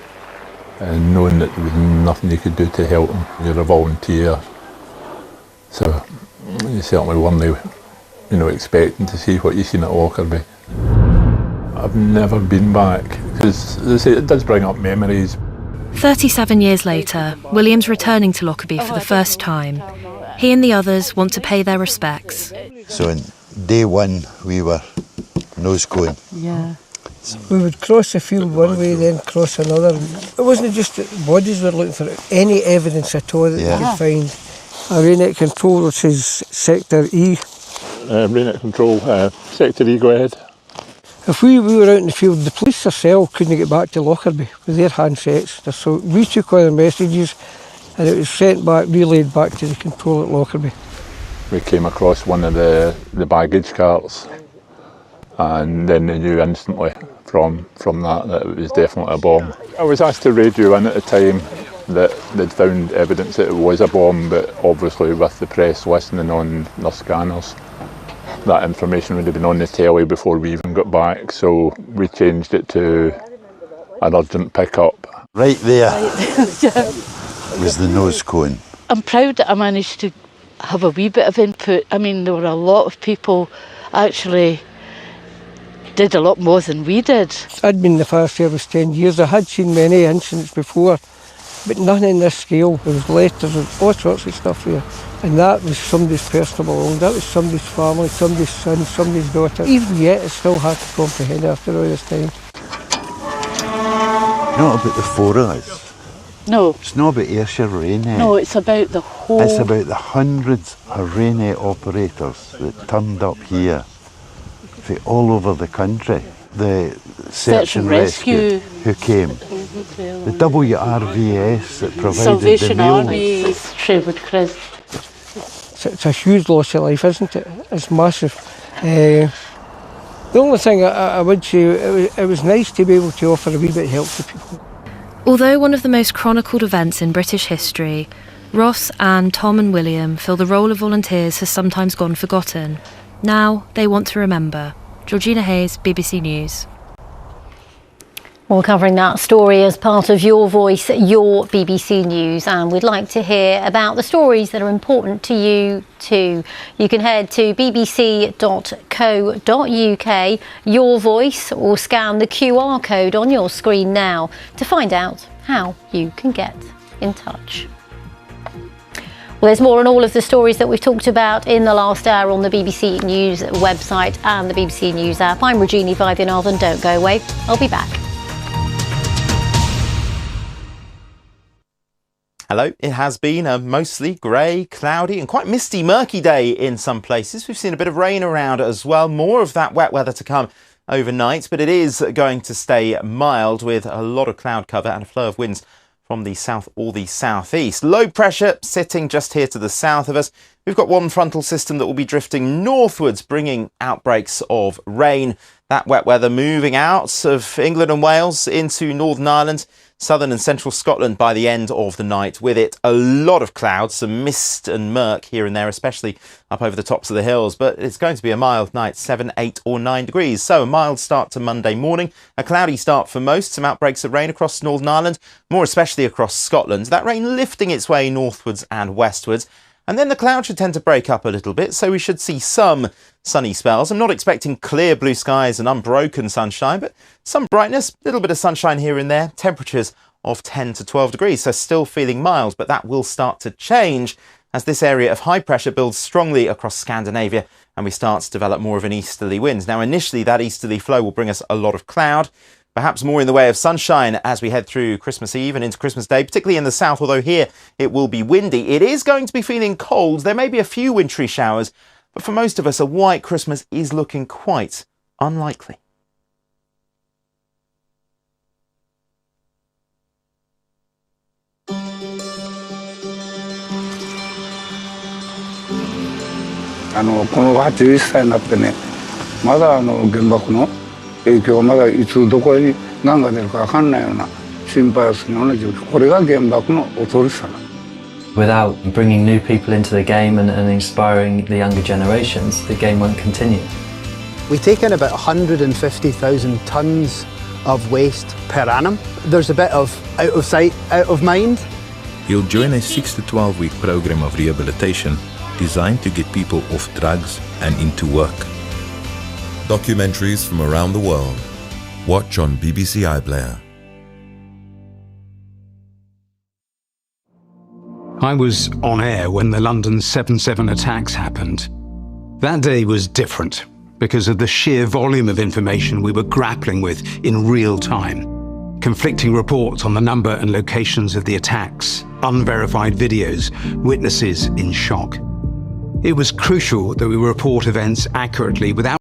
and knowing that there was nothing you could do to help him. You're a volunteer, so you certainly weren't, expecting to see what you seen at Lockerbie. I've never been back, because as I say, it does bring up memories. 37 years later, William's returning to Lockerbie for the first time. He and the others want to pay their respects. So on day one, we were nose cone. Yeah. We would cross the field one way, then cross another. It wasn't just that bodies were looking for any evidence at all that they could find. Our Raynet control, which is Sector E. Raynet control, Sector E, go ahead. If we were out in the field, the police themselves couldn't get back to Lockerbie with their handsets. So we took all the messages and it was sent back, relayed back to the control at Lockerbie. We came across one of the baggage carts, and then they knew instantly from that it was definitely a bomb. I was asked to radio in at the time that they'd found evidence that it was a bomb, but obviously with the press listening on the scanners, that information would have been on the telly before we even got back, so we changed it to an urgent pickup. Right there was the nose cone. I'm proud that I managed to have a wee bit of input. I mean, there were a lot of people actually did a lot more than we did. I'd been in the fire service 10 years. I had seen many incidents before, but nothing in this scale. There was letters and all sorts of stuff there. And that was somebody's personal belongings. That was somebody's family, somebody's son, somebody's daughter. Even yet, it's still hard to comprehend after all this time. Not about the four of us. No. It's not about Ayrshire Raynet. No, it's about the whole... It's about the hundreds of Raynet operators that turned up here from all over the country. The search and rescue who came. The WRVS that provided Salvation the meals. Army, Sherwood Crest. It's a huge loss of life, isn't it? It's massive. The only thing I would say, it was nice to be able to offer a wee bit of help to people. Although one of the most chronicled events in British history, Ross, Anne, Tom and William feel the role of volunteers has sometimes gone forgotten. Now they want to remember. Georgina Hayes, BBC News. We're covering that story as part of Your Voice, Your BBC News, and we'd like to hear about the stories that are important to you too. You can head to bbc.co.uk, Your Voice, or scan the QR code on your screen now to find out how you can get in touch. Well, there's more on all of the stories that we've talked about in the last hour on the BBC News website and the BBC News app. I'm Regina Vaidyanathan. Don't go away. I'll be back. Hello. It has been a mostly grey, cloudy and quite misty, murky day in some places. We've seen a bit of rain around as well. More of that wet weather to come overnight, but it is going to stay mild with a lot of cloud cover and a flow of winds from the south or the southeast. Low pressure sitting just here to the south of us. We've got one frontal system that will be drifting northwards, bringing outbreaks of rain. That wet weather moving out of England and Wales into Northern Ireland, southern and central Scotland by the end of the night. With it, a lot of clouds, some mist and murk here and there, especially up over the tops of the hills. But it's going to be a mild night, 7, 8 or 9 degrees. So a mild start to Monday morning, a cloudy start for most, some outbreaks of rain across Northern Ireland, more especially across Scotland. That rain lifting its way northwards and westwards. And then the clouds should tend to break up a little bit, so we should see some sunny spells. I'm not expecting clear blue skies and unbroken sunshine, but some brightness, a little bit of sunshine here and there. Temperatures of 10 to 12 degrees, so still feeling mild, but that will start to change as this area of high pressure builds strongly across Scandinavia and we start to develop more of an easterly wind. Now, initially, that easterly flow will bring us a lot of cloud, perhaps more in the way of sunshine as we head through Christmas Eve and into Christmas Day, particularly in the south, although here it will be windy. It is going to be feeling cold. There may be a few wintry showers, but for most of us, a white Christmas is looking quite unlikely. Without bringing new people into the game and inspiring the younger generations, the game won't continue. We take in about 150,000 tonnes of waste per annum. There's a bit of out of sight, out of mind. He'll join a 6 to 12 week program of rehabilitation designed to get people off drugs and into work. Documentaries from around the world. Watch on BBC iPlayer. I was on air when the London 7/7 attacks happened. That day was different because of the sheer volume of information we were grappling with in real time. Conflicting reports on the number and locations of the attacks, unverified videos, witnesses in shock. It was crucial that we report events accurately without